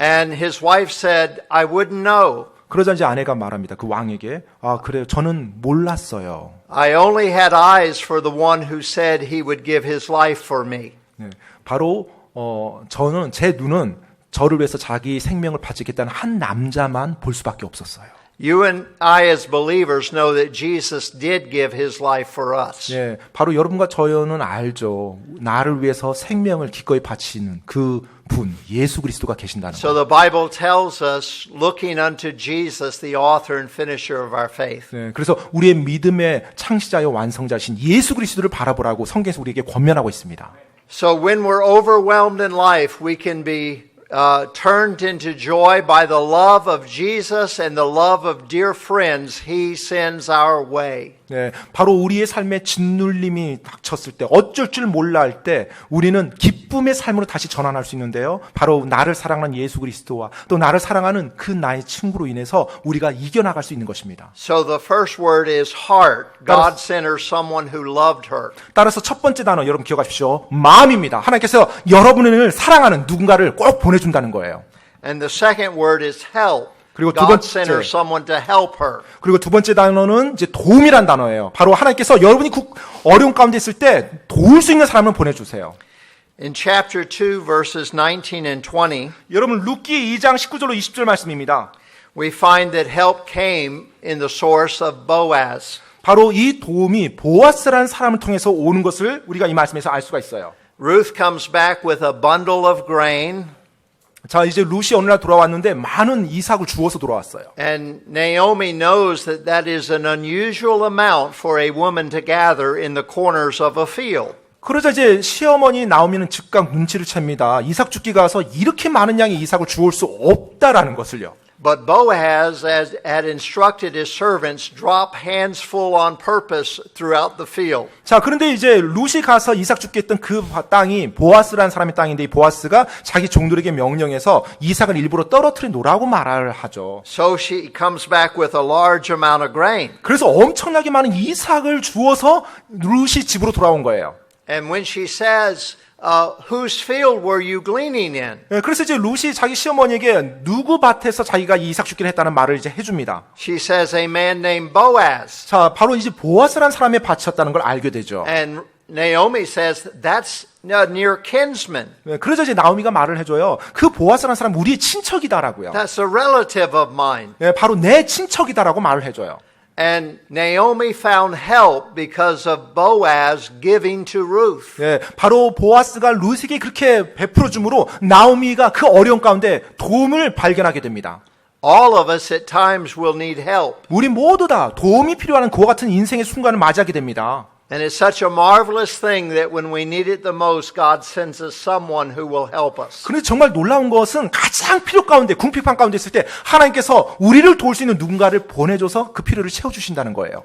And his wife said, I wouldn't know. 그러자 이제 아내가 말합니다. 그 왕에게. 아, 그래요. 저는 몰랐어요. I only had eyes for the one who said he would give his life for me. 네, 바로 저는 제 눈은 저를 위해서 자기 생명을 바치겠다는 한 남자만 볼 수밖에 없었어요. You and I as believers know that Jesus did give his life for us. 예, 바로 여러분과 저는 알죠. 나를 위해서 생명을 기꺼이 바치는 그 분, 예수 그리스도가 계신다는 So 거. the Bible tells us, looking unto Jesus, the author and finisher of our faith. 네, 그래서 우리의 믿음의 창시자여 완성자신 예수 그리스도를 바라보라고 성경에서 우리에게 권면하고 있습니다. So when we're overwhelmed in life, we can be turned into joy by the love of Jesus and the love of dear friends he sends our way. 네, 바로 우리의 삶에 짓눌림이 닥쳤을 때, 어쩔 줄 몰라 할 때, 우리는 기쁨의 삶으로 다시 전환할 수 있는데요. 바로 나를 사랑하는 예수 그리스도와 또 나를 사랑하는 그 나의 친구로 인해서 우리가 이겨나갈 수 있는 것입니다. So the first word is heart. God sent her someone who loved her. 따라서 첫 번째 단어 여러분 기억하십시오. 마음입니다. 하나님께서 여러분을 사랑하는 누군가를 꼭 보내준다는 거예요. And the second word is help. 그리고 두 God sent her 번째, someone to help her. 그리고 두 번째 단어는 이제 도움이란 단어예요. 바로 하나님께서 여러분이 어려운 가운데 있을 때 도울 수 있는 사람을 보내주세요. In chapter 2, verses 19 and 20, 여러분 룻기 2장 19절로 20절 말씀입니다. we find that help came in the source of Boaz. 바로 이 도움이 보아스라는 사람을 통해서 오는 것을 우리가 이 말씀에서 알 수가 있어요. Ruth comes back with a bundle of grain, 자, 이제 룻이 어느 날 돌아왔는데 많은 이삭을 주워서 돌아왔어요. and Naomi knows that that is an unusual amount for a woman to gather in the corners of a field. 그러자 이제 시어머니 나오미는 즉각 눈치를 챕니다. 이삭 죽기 가서 이렇게 많은 양의 이삭을 주울 수 없다라는 것을요. But Boaz had instructed his servants drop hands full on purpose throughout the field. 자, 그런데 이제 룻이 가서 이삭 죽게 했던 그 땅이 보아스라는 사람의 땅인데 이 보아스가 자기 종들에게 명령해서 이삭을 일부러 떨어뜨려 놓으라고 말을 하죠. So she comes back with a large amount of grain. 그래서 엄청나게 많은 이삭을 주워서 룻이 집으로 돌아온 거예요. And when she says, whose field were you gleaning in? 예, 그래서 이제 룻이 자기 시어머니에게 누구 밭에서 자기가 이 이삭 죽기를 했다는 말을 이제 해줍니다. She says, a man named Boaz. 자, 바로 이제 보아스라는 사람의 밭이었다는 걸 알게 되죠. And Naomi says, that's near kinsman. 예, 그래서 이제 나오미가 말을 해줘요. 그 보아스라는 사람 우리의 친척이다라고요. That's a relative of mine. 예, 바로 내 친척이다라고 말을 해줘요. And Naomi found help because of Boaz giving to Ruth. 예, 바로 보아스가 룻에게 그렇게 베풀어 줌으로 나오미가 그 어려운 가운데 도움을 발견하게 됩니다. All of us at times will need help. 우리 모두 다 도움이 필요한 그와 같은 인생의 순간을 맞이하게 됩니다. And it's such a marvelous thing that when we need it the most, God sends us someone who will help us. 그런데 정말 놀라운 것은 가장 필요 가운데, 궁핍한 가운데 있을 때 하나님께서 우리를 도울 수 있는 누군가를 보내줘서 그 필요를 채워주신다는 거예요.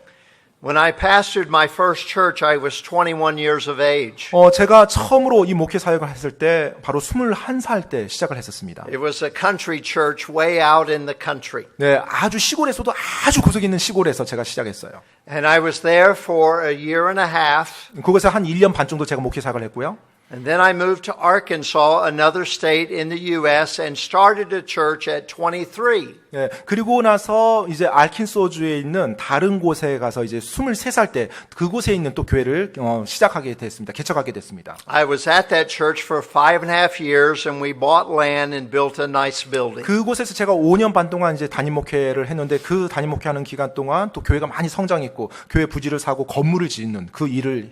When I pastored my first church, I was 21 years of age. 제가 처음으로 이 목회 사역을 했을 때 바로 21살 때 시작을 했었습니다. It was a country church way out in the country. 네, 아주 시골에서도 아주 구석에 있는 시골에서 제가 시작했어요. And I was there for a year and a half. 그곳에 한 1년 반 정도 제가 목회 사역을 했고요. And then I moved to Arkansas, another state in the U.S., and started a church at 23. 예, 그리고 나서 이제 알킨소주에 있는 다른 곳에 가서 이제 23살 때 그곳에 있는 또 교회를 시작하게 됐습니다. 개척하게 됐습니다. I was at that church for 5.5 years, and we bought land and built a nice building. 그곳에서 제가 5년 반 동안 이제 담임 목회를 했는데 그 담임 목회하는 기간 동안 또 교회가 많이 성장했고 교회 부지를 사고 건물을 짓는 그 일을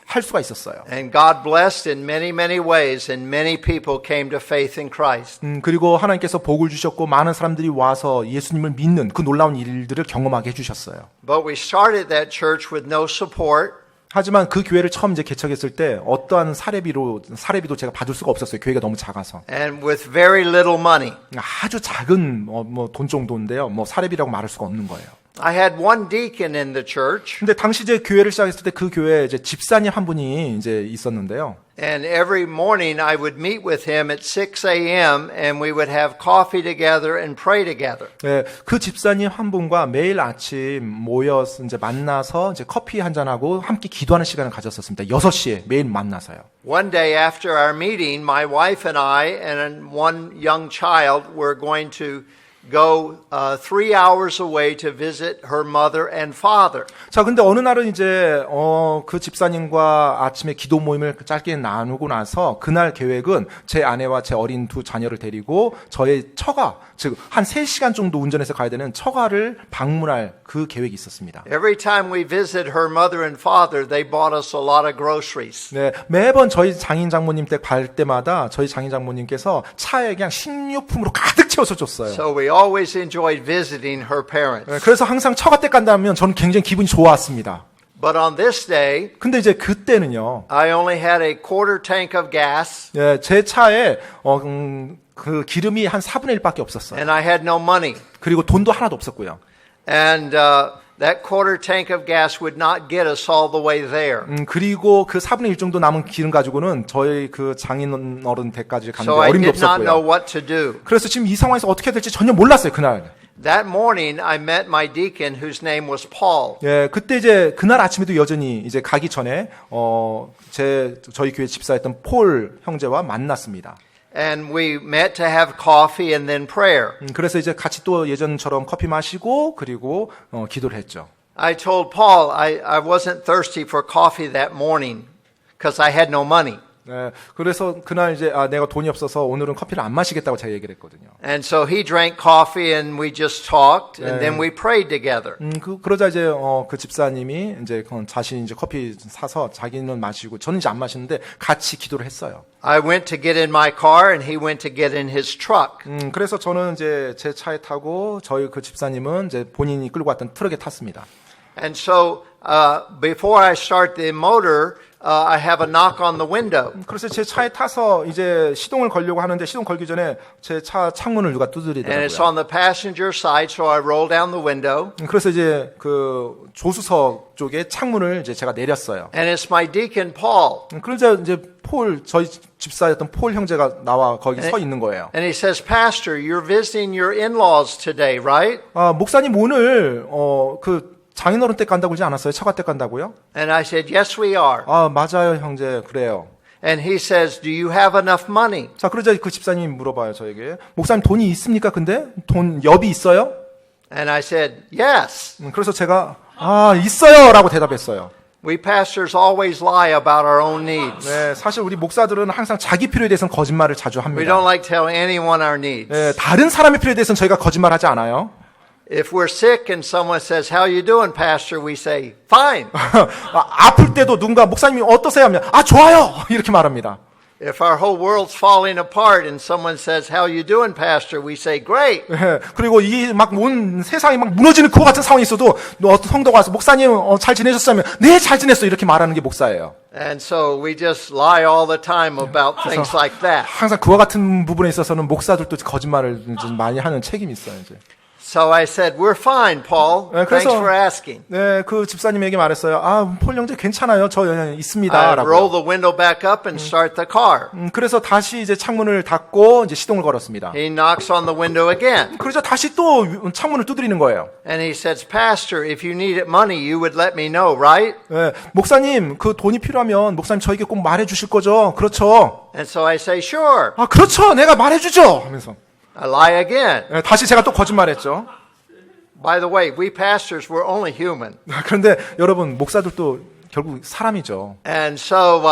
할 수가 있었어요. And God blessed in many, many ways, and many people came to faith in Christ. 그리고 하나님께서 복을 주셨고 많은 사람들이 와서 예수님을 믿는 그 놀라운 일들을 경험하게 해주셨어요. But we started that church with no support. 하지만 그 교회를 처음 이제 개척했을 때 어떠한 사례비도 제가 받을 수가 없었어요. 교회가 너무 작아서. And with very little money. 아주 작은 돈 정도인데요. 사례비라고 말할 수가 없는 거예요. I had one deacon in the church. 근데 당시 이제 교회를 시작했을 때 그 교회에 이제 집사님 한 분이 이제 있었는데요. And every morning I would meet with him at 6 a.m. and we would have coffee together and pray together. 네, 그 집사님 한 분과 매일 아침 모여서 이제 만나서 이제 커피 한 잔하고 함께 기도하는 시간을 가졌었습니다. 6시에 매일 만나서요. One day after our meeting, my wife and I and one young child were going to go 3 hours away to visit her mother and father. 자, 근데 어느 날은 이제 그 집사님과 아침에 기도 모임을 짧게 나누고 나서 그날 계획은 제 아내와 제 어린 두 자녀를 데리고 저의 처가, 즉 한 3시간 정도 운전해서 가야 되는 처가를 방문할 그 계획이 있었습니다. Every time we visit her mother and father, they bought us a lot of groceries. 네, 매번 저희 장인 장모님 댁 갈 때마다 저희 장인 장모님께서 차에 그냥 식료품으로 가득 채워서 줬어요. So we always enjoyed visiting her parents. 네, 그래서 항상 처가 댁 간다면 저는 굉장히 기분이 좋았습니다. But on this day, 근데 이제 그때는요. I only had a quarter tank of gas. 네, 제 차에 그 기름이 한 4분의 1밖에 없었어요. And I had no money. 그리고 돈도 하나도 없었고요. And that quarter tank of gas would not get us all the way there. 그리고 그 4분의 1 정도 남은 기름 가지고는 저희 그 장인 어른 댁까지 가는데 So I 어림도 did not know 없었고요. what to do. 그래서 지금 이 상황에서 어떻게 해야 될지 전혀 몰랐어요, 그날. That morning, I met my deacon, whose name was Paul. 예, 그때 이제 그날 아침에도 여전히 이제 가기 전에 저희 교회 집사였던 폴 형제와 만났습니다. And we met to have coffee and then prayer. 그래서 이제 같이 또 예전처럼 커피 마시고 그리고 기도를 했죠. I told Paul I wasn't thirsty for coffee that morning because I had no money. 네, 그래서 그날 이제 내가 돈이 없어서 오늘은 커피를 안 마시겠다고 제가 얘기를 했거든요. And so he drank coffee and we just talked and then we prayed together. 그러자 이제 그 집사님이 이제 자신이 이제 커피 사서 자기는 마시고 저는 이제 안 마시는데 같이 기도를 했어요. I went to get in my car and he went to get in his truck. 그래서 저는 이제 제 차에 타고 저희 그 집사님은 이제 본인이 끌고 왔던 트럭에 탔습니다. And so before I start the motor, I have a knock on the window. 그래서 제 차에 타서 이제 시동을 걸려고 하는데 시동 걸기 전에 제 차 창문을 누가 And it's 두드리더라고요. on the passenger side, so I roll down the window. 그래서 이제 그 조수석 쪽에 창문을 이제 제가 내렸어요. And it's my deacon Paul. 그러자 이제 저희 집사였던 폴 형제가 나와 거기 서 있는 거예요. And he says, Pastor, you're visiting your in-laws today, right? 목사님 오늘 그 장인어른 댁 간다고 그러지 않았어요? 처가 댁 간다고요? And I said, yes, we are. 맞아요, 형제. 그래요. And he says, do you have enough money? 자, 그러자 그 집사님이 물어봐요, 저에게. 목사님 돈이 있습니까? 근데 돈 여비 있어요? And I said, yes. 그래서 제가 있어요라고 대답했어요. We pastors always lie about our own needs. 네, 사실 우리 목사들은 항상 자기 필요에 대해서는 거짓말을 자주 We 합니다. don't like telling anyone our needs. 네, 다른 사람의 필요에 대해서는 저희가 거짓말하지 않아요. If we're sick and someone says, how you doing, Pastor? We say, fine. 아플 때도 누군가 목사님이 어떠세요 하면 좋아요 이렇게 말합니다. If our whole world's falling apart and someone says, how you doing, Pastor? We say, great. 네, 그리고 이 막 온 세상이 막 무너지는 그와 같은 상황이 있어도 어떤 성도가 와서 목사님 잘 지내셨으면 네, 잘 지냈어 이렇게 말하는 게 목사예요. And so we just lie all the time about things like that. 항상 그와 같은 부분에 있어서는 목사들도 거짓말을 좀 많이 하는 책임이 있어요. 이제. So I said, we're fine, Paul. 네, Thanks 그래서 for asking. 네, 그 집사님에게 말했어요. 폴 형제 괜찮아요. 저 있습니다. I roll 라고. the window back up and start the car. 그래서 다시 이제 창문을 닫고 이제 시동을 걸었습니다. He knocks on the window again. 그러자 다시 또 창문을 두드리는 거예요. And he says, Pastor, if you needed money, you would let me know, right? 네, 목사님, 그 돈이 필요하면 목사님 저에게 꼭 말해 주실 거죠? 그렇죠. And so I say, sure. 그렇죠. 내가 말해 주죠. 하면서. I lie again. 네, 다시 제가 또 거짓말했죠. By the way, we pastors, we're only human. 그런데 여러분, 목사들도 결국 사람이죠. And so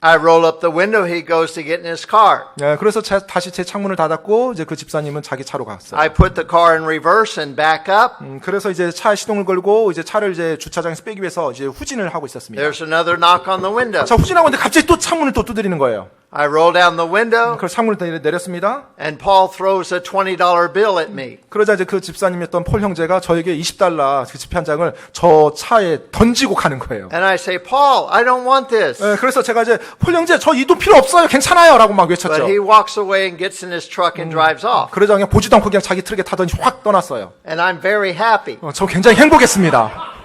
I roll up the window. He goes to get in his car. 예, 그래서 다시 제 창문을 닫았고 이제 그 집사님은 자기 차로 갔어요. I put the car in reverse and back up. 그래서 이제 차에 시동을 걸고 이제 차를 이제 주차장에서 빼기 위해서 이제 후진을 하고 있었습니다. There's another knock on the window. 자, 후진하고 있는데 갑자기 또 창문을 또 두드리는 거예요. I roll down the window, 그래서 창문을 내렸습니다. and Paul throws a $20 bill at me. 그러자 이제 그 집사님이었던 폴 형제가 저에게 $20 그 지폐 한 장을 저 차에 던지고 가는 거예요. And I say, Paul, I don't want this. 예, 그래서 제가 이제 폴 형제 저 이 돈 필요 없어요. 괜찮아요. 라고 막 외쳤죠. But he walks away and gets in his truck and drives off. 그러자 그냥 보지도 않고 그냥 자기 트럭에 타더니 확 떠났어요. And I'm very happy 저 굉장히 행복했습니다.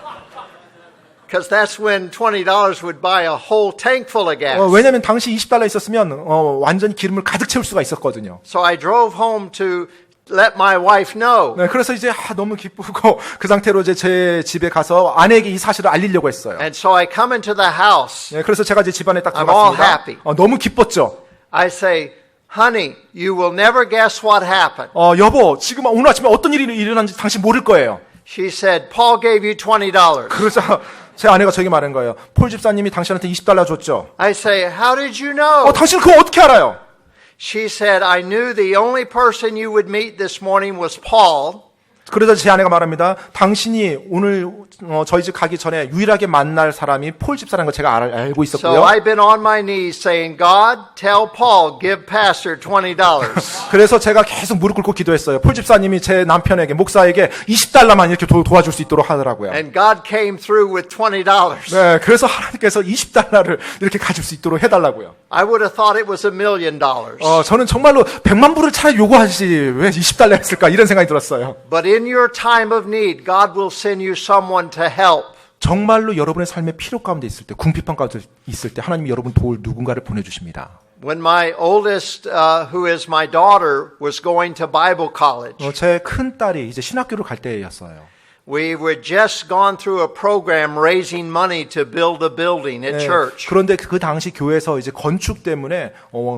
because that's when $20 would buy a whole tank full of gas. 왜냐면 당시 $20 있었으면 완전히 기름을 가득 채울 수가 있었거든요. So I drove home to let my wife know. 네, 그래서 이제 너무 기쁘고 그 상태로 이제 제 집에 가서 아내에게 이 사실을 알리려고 했어요. And so I come into the house. 네, 그래서 제가 이제 집안에 딱 I'm all 들어갔습니다. happy. 너무 기뻤죠. I say, honey, you will never guess what happened. 여보, 지금 오늘 아침에 어떤 일이 일어났는지 당신 모를 거예요. She said, Paul gave you $20. 그러자 제 아내가 저에게 말한 거예요. 폴 집사님이 당신한테 $20 줬죠. I say, how did you know? 당신 그거 어떻게 알아요? She said, I knew the only person you would meet this morning was Paul. 그러자 제 아내가 말합니다. 당신이 오늘 저희 집 가기 전에 유일하게 만날 사람이 폴 집사라는 걸 제가 알고 So 있었고요. I've been on my knees saying, God, tell Paul, give Pastor $20. 그래서 제가 계속 무릎 꿇고 기도했어요. 폴 집사님이 제 남편에게, 목사에게 $20만 이렇게 도와줄 수 있도록 하더라고요. And God came through with $20. 네, 그래서 하나님께서 $20을 이렇게 가질 수 있도록 해달라고요. I would have thought it was $1 million. 저는 정말로 100만 불을 차라리 요구하지 왜 $20 했을까 이런 생각이 들었어요. But in your time of need, God will send you someone to help. 정말로 여러분의 삶의 필요 가운데 있을 때, 궁핍한 가운데 있을 때 하나님이 여러분 도울 누군가를 보내주십니다. When my oldest, who is my daughter, was going to Bible college, 제 큰 딸이 이제 신학교를 갈 때였어요. we were just gone through a program raising money to build a building at church. 그런데 그 당시 교회에서 이제 건축 때문에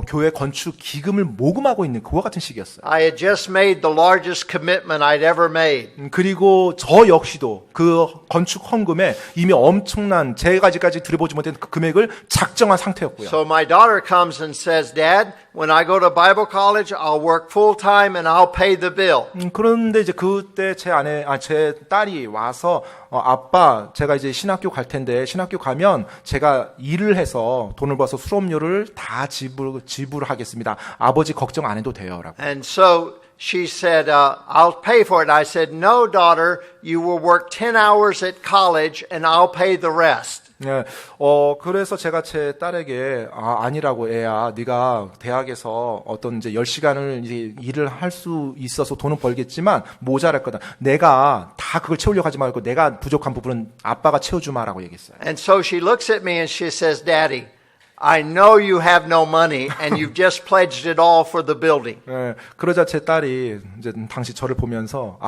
교회 건축 기금을 모금하고 있는 그와 같은 시기였어요. I had just made the largest commitment I'd ever made. 그리고 저 역시도 그 건축 헌금에 이미 엄청난 제가 아직까지 들여보지 못한 그 금액을 작정한 상태였고요. So my daughter comes and says, Dad, when I go to Bible college, I'll work full time and I'll pay the bill. 그런데 이제 그때 제 딸이 와서 아빠, 제가 이제 신학교 갈 텐데 신학교 가면 제가 일을 해서 돈을 벌어서 수업료를 다 지불하겠습니다. 아버지 걱정 안 해도 돼요라고. And so she said, I'll pay for it. I said, no, daughter, you will work 10 hours at college and I'll pay the rest. 네, 그래서 제가 제 딸에게 아니라고 애야, 네가 대학에서 어떤 이제 10시간을 이제 일을 할 수 있어서 돈은 벌겠지만 모자랄 거다. 내가 다 그걸 채우려고 하지 말고 내가 부족한 부분은 아빠가 채워주마라고 얘기했어요. And so she looks at me and she says, Daddy, I know you have no money and you've just pledged it all for the building. 네, 그러자 제 딸이 이제 당시 저를 보면서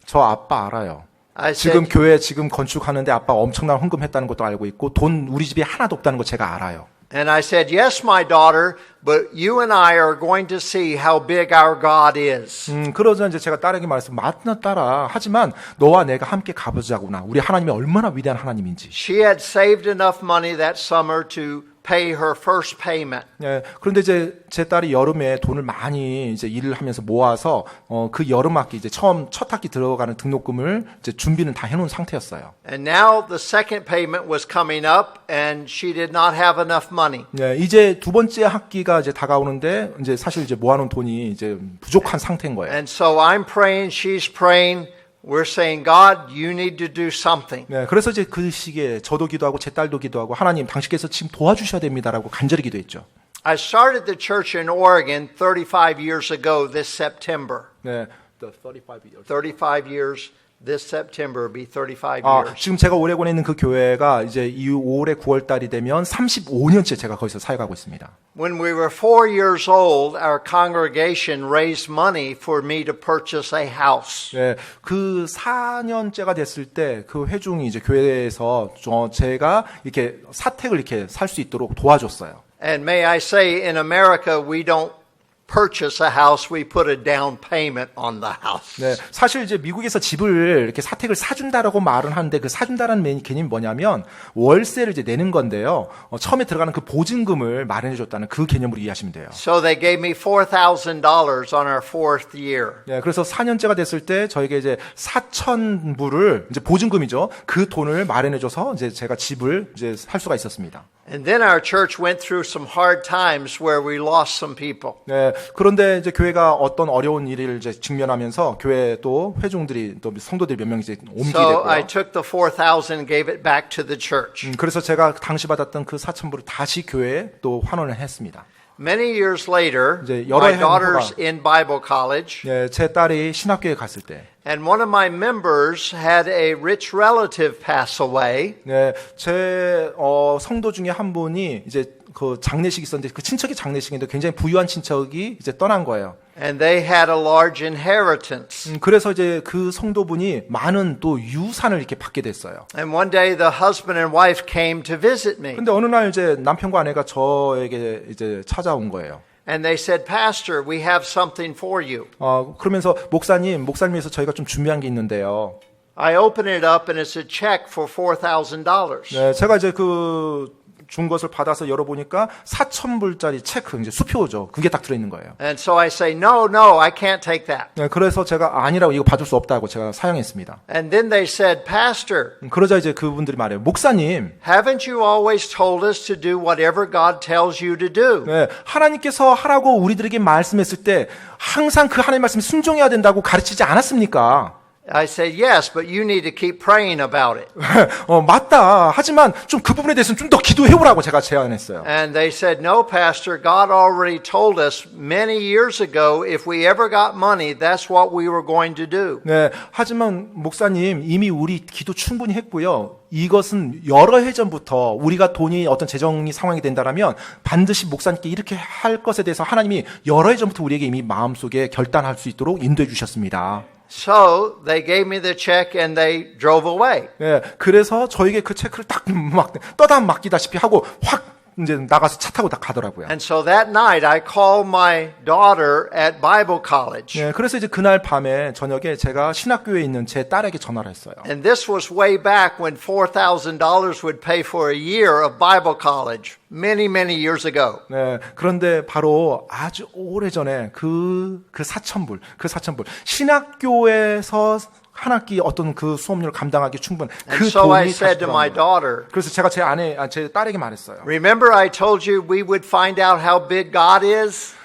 저 아빠 알아요. I 지금 said, 교회 지금 건축하는데 아빠 엄청난 헌금했다는 것도 알고 있고 돈 우리 집에 하나도 없다는 거 제가 알아요. and I said, yes, my daughter, but you and I are going to see how big our God is. 그러자 이제 제가 딸에게 말했어요. 맞나 딸아. 하지만 너와 내가 함께 가보자구나. 우리 하나님이 얼마나 위대한 하나님인지. She had saved enough money that summer to pay her first payment. 예, 그런데 이제 제 딸이 여름에 돈을 많이 이제 일을 하면서 모아서 그 여름 학기 이제 첫 학기 들어가는 등록금을 이제 준비는 다 해놓은 상태였어요. And now the second payment was coming up and she did not have enough money. 예, 이제 두 번째 학기가 이제 다가오는데 이제 사실 이제 모아놓은 돈이 이제 부족한 상태인 거예요. And so I'm praying, she's praying. We're saying, God, you need to do something. 네, 그래서 이제 그 시기에 저도 기도하고 제 딸도 기도하고 하나님 당신께서 지금 도와주셔야 됩니다라고 간절히 기도했죠. I started the church in Oregon 35 years ago this September. 네, 35 years. 35 years. This September will be 35 years. 지금 제가 오레곤에 있는 그 교회가 이제 이 올해 9월 달이 되면 35년째 제가 거기서 사역하고 있습니다. When we were 4 years old, our congregation raised money for me to purchase a house. 네, 그 4년째가 됐을 때 그 회중이 이제 교회에서 제가 이렇게 사택을 이렇게 살 수 있도록 도와줬어요. And may I say, in America, we don't purchase a house, we put a down payment on the house. 네, 사실 이제 미국에서 집을 이렇게 사택을 사준다라고 말은 하는데 그 사준다라는 개념이 뭐냐면 월세를 이제 내는 건데요. 처음에 들어가는 그 보증금을 마련해줬다는 그 개념으로 이해하시면 돼요. So they gave me $4,000 on our fourth year. 네, 그래서 4년째가 됐을 때 저에게 이제 4,000불을 이제 보증금이죠. 그 돈을 마련해줘서 이제 제가 집을 이제 살 수가 있었습니다. And then our church went through some hard times where we lost some people. 네, 그런데 이제 교회가 어떤 어려운 일을 이제 직면하면서 교회 또 회중들이 또 성도들이 몇 명 이제 옮기게 So I 됐고요. took the 4,000 and gave it back to the church. 그래서 제가 당시 받았던 그 4,000불을 다시 교회에 또 환원을 했습니다. Many years later, 이제 여러 my 해 daughter's 후가- in Bible college, 네, 제 딸이 신학교에 갔을 때, and one of my members had a rich relative pass away. 네, 제 성도 중에 한 분이 이제 그 장례식이 있었는데 그 친척이 장례식인데 굉장히 부유한 친척이 이제 떠난 거예요. And they had a large inheritance. 그래서 이제 그 성도분이 많은 또 유산을 이렇게 받게 됐어요. And one day the husband and wife came to visit me. 근데 어느 날 이제 남편과 아내가 저에게 이제 찾아온 거예요. And they said, Pastor, we have something for you. 그러면서 목사님에서 저희가 좀 준비한 게 있는데요. I open it up and it's a check for $4,000. 네, 제가 이제 준 것을 받아서 열어보니까 4,000불짜리 체크, 이제 수표죠. 그게 딱 들어있는 거예요. And so I say, no, I can't take that. 네, 그래서 제가 아니라고 이거 받을 수 없다고 제가 사양했습니다. And then they said, Pastor, 그러자 이제 그분들이 말해요. 목사님, haven't you always told us to do whatever God tells you to do? 네, 하나님께서 하라고 우리들에게 말씀했을 때 항상 그 하나님 말씀에 순종해야 된다고 가르치지 않았습니까? I said, yes, but you need to keep praying about it. 맞다. 하지만 좀 그 부분에 대해서는 좀 더 기도해보라고 제가 제안했어요. And they said, no, Pastor, God already told us many years ago if we ever got money, that's what we were going to do. 네, 하지만 목사님 이미 우리 기도 충분히 했고요. 이것은 여러 해 전부터 우리가 돈이 어떤 재정이 상황이 된다라면 반드시 목사님께 이렇게 할 것에 대해서 하나님이 여러 해 전부터 우리에게 이미 마음속에 결단할 수 있도록 인도해 주셨습니다. So they gave me the check and they drove away. 네, 그래서 저에게 그 체크를 딱 막 떠다 맡기다시피 하고 확 이제 나가서 차 타고 다 가더라고요. And so that night I called my daughter at Bible college. 네, 그래서 이제 그날 밤에 저녁에 제가 신학교에 있는 제 딸에게 전화를 했어요. And this was way back when $4,000 would pay for a year of Bible college, many years ago. 네, 그런데 바로 아주 오래전에 그 4,000불, 신학교에서 한 학기 어떤 그 수업료를 감당하기 충분 그 And so I 돈이 said 다시 to my 돌아온 거예요. daughter, 그래서 제가 제 딸에게 말했어요. remember I told you we would find out how big God is?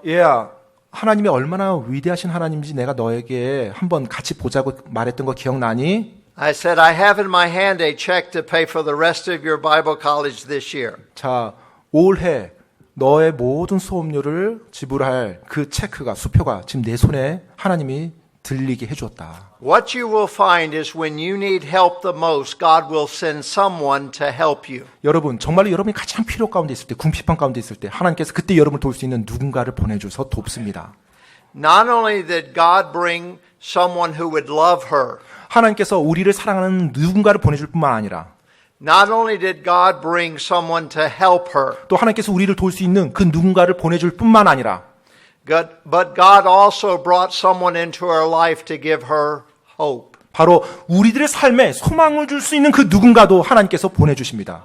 얘야, 하나님이 얼마나 위대하신 하나님인지 내가 너에게 한번 같이 보자고 말했던 거 기억나니? I said, I have in my hand a check to pay for the rest of your Bible college this year. 자, 올해 너의 모든 수업료를 지불할 그 체크가, 수표가 지금 내 손에 하나님이 들리게 해주었다. What you will find is when you need help the most, God will send someone to help you. 여러분, 정말로 여러분이 가장 필요 가운데 있을 때, 궁핍한 가운데 있을 때 하나님께서 그때 여러분을 도울 수 있는 누군가를 보내줘서 돕습니다. Not only did God bring someone who would love her, 하나님께서 우리를 사랑하는 누군가를 보내줄 뿐만 아니라 not only did God bring someone to help her, 또 하나님께서 우리를 도울 수 있는 그 누군가를 보내줄 뿐만 아니라 but God also brought someone into her life to give her hope. 바로 우리들의 삶에 소망을 줄 수 있는 그 누군가도 하나님께서 보내주십니다.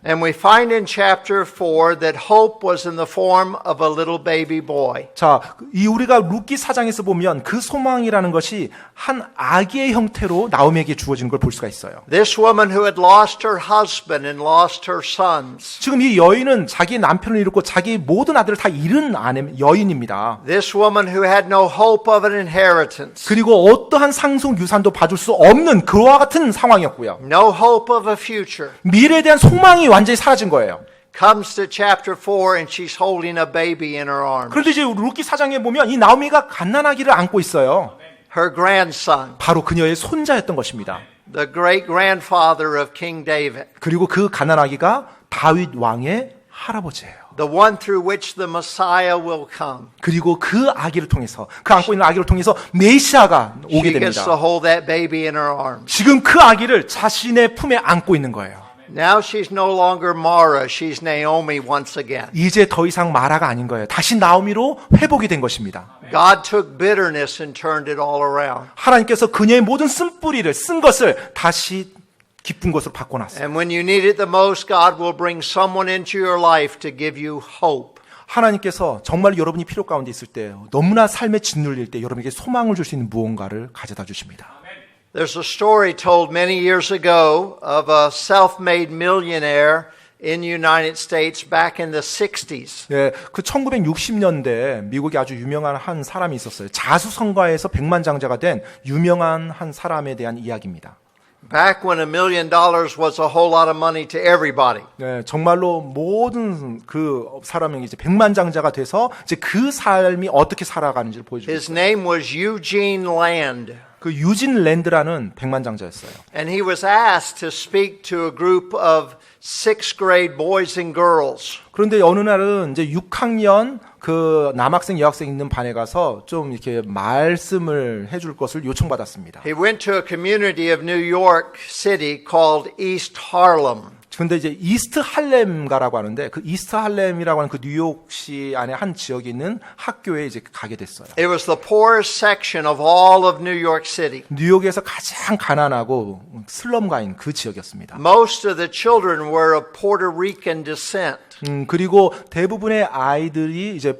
And we find in chapter 4 that hope was in the form of a little baby boy. 자, 이 우리가 루키 4장에서 보면 그 소망이라는 것이 한 아기의 형태로 나오미에게 주어지는 걸 볼 수가 있어요. This woman who had lost her husband and lost her sons. 지금 이 여인은 자기 남편을 잃고 자기 모든 아들을 다 잃은 여인입니다. This woman who had no hope of an inheritance. 그리고 어떠한 상속 유산도 봐줄 수 없는 그와 같은 상황이었고요. No hope of a future. 미래에 대한 소망이 완전히 사라진 거예요. Comes to chapter 4 and she's holding a baby in her arms. 그런데 이제 루키 4장에 보면 이 나오미가 갓난아기를 안고 있어요. Her grandson, 바로 그녀의 손자였던 것입니다. the great grandfather of King David. 그리고 그 갓난아기가 다윗 왕의 할아버지예요. The one through which the Messiah will come. 그리고 그 아기를 통해서 그 안고 있는 아기를 통해서 메시아가 오게 She gets to 됩니다. hold that baby in her arms. 지금 그 아기를 자신의 품에 안고 있는 거예요. Now she's no longer Mara, she's Naomi once again. 이제 더 이상 마라가 아닌 거예요. 다시 나오미로 회복이 된 것입니다. God took bitterness and turned it all around. 하나님께서 그녀의 모든 쓴뿌리를 쓴 것을 다시 기쁜 것으로 바꿔놨어요. And when you need it the most, God will bring someone into your life to give you hope. 하나님께서 정말 여러분이 필요 가운데 있을 때 너무나 삶에 짓눌릴 때 여러분에게 소망을 줄 수 있는 무언가를 가져다 주십니다. There's a story told many years ago of a self-made millionaire in the United States back in the 60s. 네, 그 1960년대 미국에 아주 유명한 한 사람이 있었어요. 자수성가에서 백만장자가 된 유명한 한 사람에 대한 이야기입니다. Back when $1 million was a whole lot of money to everybody. 네, 정말로 모든 그 사람이 이제 백만장자가 돼서 이제 그 삶이 어떻게 살아가는지를 보여주고 His 있어요. name was Eugene Land. 그 유진 랜드라는 백만장자였어요. And he was asked to speak to a group of 6th grade boys and girls. 그런데 어느 날은 이제 6학년 그 남학생 여학생 있는 반에 가서 좀 이렇게 말씀을 해줄 것을 요청받았습니다. He went to a community of New York City called East Harlem. 근데 이제 이스트 할렘가라고 하는데 그 이스트 할렘이라고 하는 그 뉴욕시 안에 한 지역에 있는 학교에 이제 가게 됐어요. It was the poorest section of all of New York City. 뉴욕에서 가장 가난하고 슬럼가인 그 지역이었습니다. Most of the children were of Puerto Rican descent. 그리고 대부분의 아이들이 이제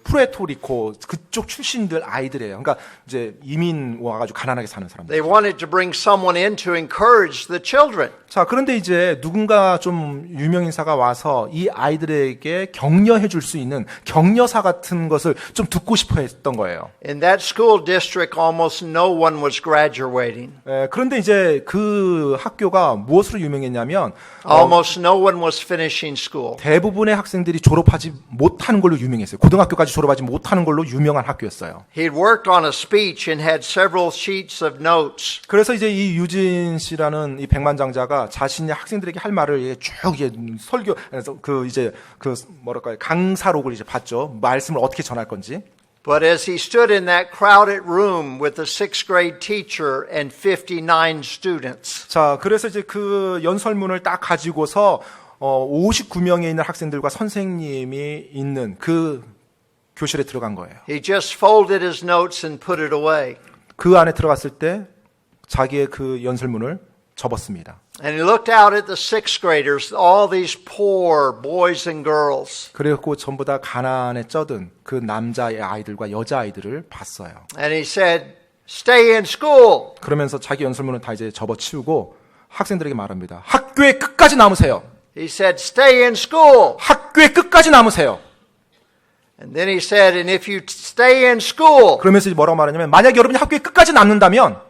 푸에토리코 그쪽 출신들 아이들이에요. 그러니까 이제 이민 와가지고 가난하게 사는 사람들. They wanted to bring someone in to encourage the children. 자, 그런데 이제 누군가 좀 유명인사가 와서 이 아이들에게 격려해 줄 수 있는 격려사 같은 것을 좀 듣고 싶어 했던 거예요. In that school district, almost no one was graduating. 그런데 이제 그 학교가 무엇으로 유명했냐면 Almost no one was finishing school. 대부분의 학생들이 졸업하지 못하는 걸로 유명했어요. 고등학교까지 졸업하지 못하는 걸로 유명한 학교였어요. He'd worked on a speech and had several sheets of notes. 그래서 이제 이 유진 씨라는 이 백만장자가 자신이 학생들에게 할 말을 쭉 이제 설교에서 그 이제 그 뭐랄까요 강사록을 이제 봤죠. 말씀을 어떻게 전할 건지. But as he stood in that crowded room with a 6th grade teacher and 59 students, 자, 그래서 이제 그 연설문을 딱 가지고서 59명에 있는 학생들과 선생님이 있는 그 교실에 들어간 거예요. he just folded his notes and put it away. 그 안에 들어갔을 때 자기의 그 연설문을 접었습니다. And he looked out at the 6th graders, all these poor boys and girls. 그래갖고 전부 다 가난에 쩌든 그 남자의 아이들과 여자 아이들을 봤어요. And he said, stay in school. 그러면서 자기 연설문을 다 이제 접어치우고 학생들에게 말합니다. 학교에 끝까지 남으세요. He said, stay in school. 학교에 끝까지 남으세요. And then he said, and if you stay in school, 그러면서 이제 뭐라고 말하냐면 만약 여러분이 학교에 끝까지 남는다면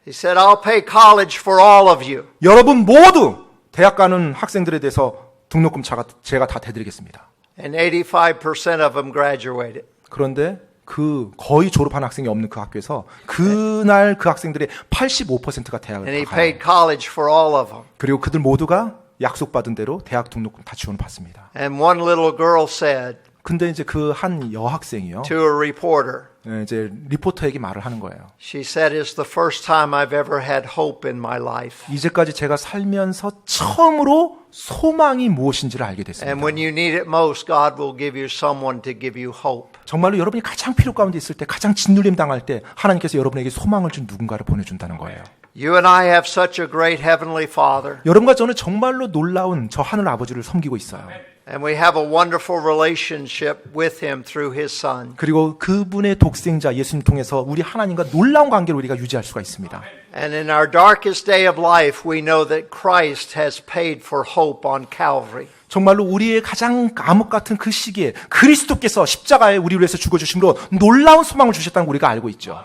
he said, I'll pay college for all of you. 여러분 모두 대학 가는 학생들에 대해서 등록금 제가 다 대드리겠습니다. And 85% of them graduated. 그런데 그 거의 졸업한 학생이 없는 그 학교에서 그날 그 학생들의 85%가 대학을 And he 가요. paid college for all of them. 그리고 그들 모두가 약속받은 대로 대학 등록금 다 지원을 받습니다. And one little girl said 근데 이제 그 한 여학생이요. to a reporter, 이제 리포터에게 말을 하는 거예요. she said, it's the first time I've ever had hope in my life. 이제까지 제가 살면서 처음으로 소망이 무엇인지를 알게 됐습니다. And when you need it most, God will give you someone to give you hope. 정말로 여러분이 가장 필요 가운데 있을 때, 가장 짓눌림 당할 때 하나님께서 여러분에게 소망을 준 누군가를 보내준다는 거예요. You and I have such a great heavenly Father. 여러분과 저는 정말로 놀라운 저 하늘 아버지를 섬기고 있어요. And we have a wonderful relationship with Him through His Son. 그리고 그분의 독생자 예수님 통해서 우리 하나님과 놀라운 관계를 우리가 유지할 수가 있습니다. And in our darkest day of life, we know that Christ has paid for hope on Calvary. 정말로 우리의 가장 암흑 같은 그 시기에 그리스도께서 십자가에 우리를 위해서 죽어주심으로 놀라운 소망을 주셨다는 걸 우리가 알고 있죠.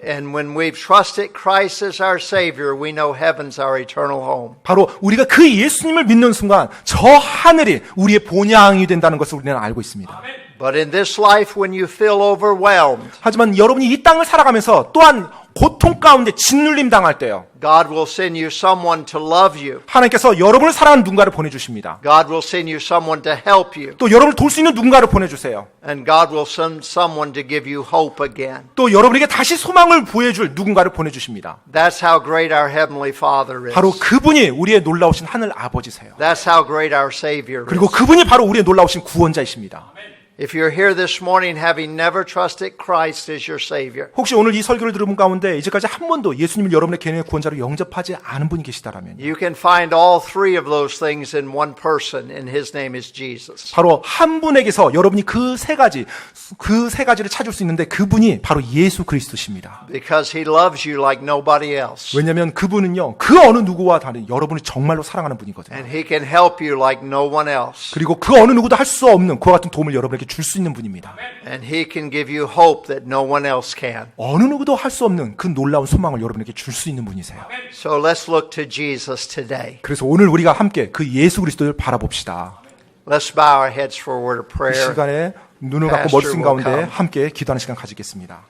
And when we've trusted Christ as our Savior, we know heaven's our eternal home. 바로 우리가 그 예수님을 믿는 순간 저 하늘이 우리의 본향이 된다는 것을 우리는 알고 있습니다. But in this life, when you feel overwhelmed, 하지만 여러분이 이 땅을 살아가면서 또한 고통 가운데 짓눌림 당할 때요. God will send you someone to love you. 하나님께서 여러분을 사랑하는 누군가를 보내주십니다. God will send you someone to help you. 또 여러분을 도울 수 있는 누군가를 보내주세요. And God will send someone to give you hope again. 또 여러분에게 다시 소망을 보여줄 누군가를 보내주십니다. That's how great our Heavenly Father is. 바로 그분이 우리의 놀라우신 하늘 아버지세요. That's how great our Savior 그리고 is. 그분이 바로 우리의 놀라우신 구원자이십니다. If you're here this morning having never trusted Christ as your Savior, 혹시 오늘 이 설교를 들은 분 가운데 이제까지 한 번도 예수님을 여러분의 개인의 구원자로 영접하지 않은 분이 계시다라면 you can find all three of those things in one person, and His name is Jesus. 바로 한 분에게서 여러분이 그 세 가지를 찾을 수 있는데 그분이 바로 예수 그리스도십니다. Because He loves you like nobody else. 왜냐하면 그분은요 그 어느 누구와 다른 여러분을 정말로 사랑하는 분이거든요. And He can help you like no one else. 그리고 그 어느 누구도 할 수 없는 그와 같은 도움을 여러분에게 줄 수 있는 분입니다. And He can give you hope that no one else can. 어느 누구도 할 수 없는 그 놀라운 소망을 여러분에게 줄 수 있는 분이세요. So let's look to Jesus today. 그래서 오늘 우리가 함께 그 예수 그리스도를 바라봅시다. Let's bow our heads for a word of 이 prayer. 시간에 눈을 감고 Pastor 머리 숙인 will 가운데 come. 함께 기도하는 시간 가지겠습니다.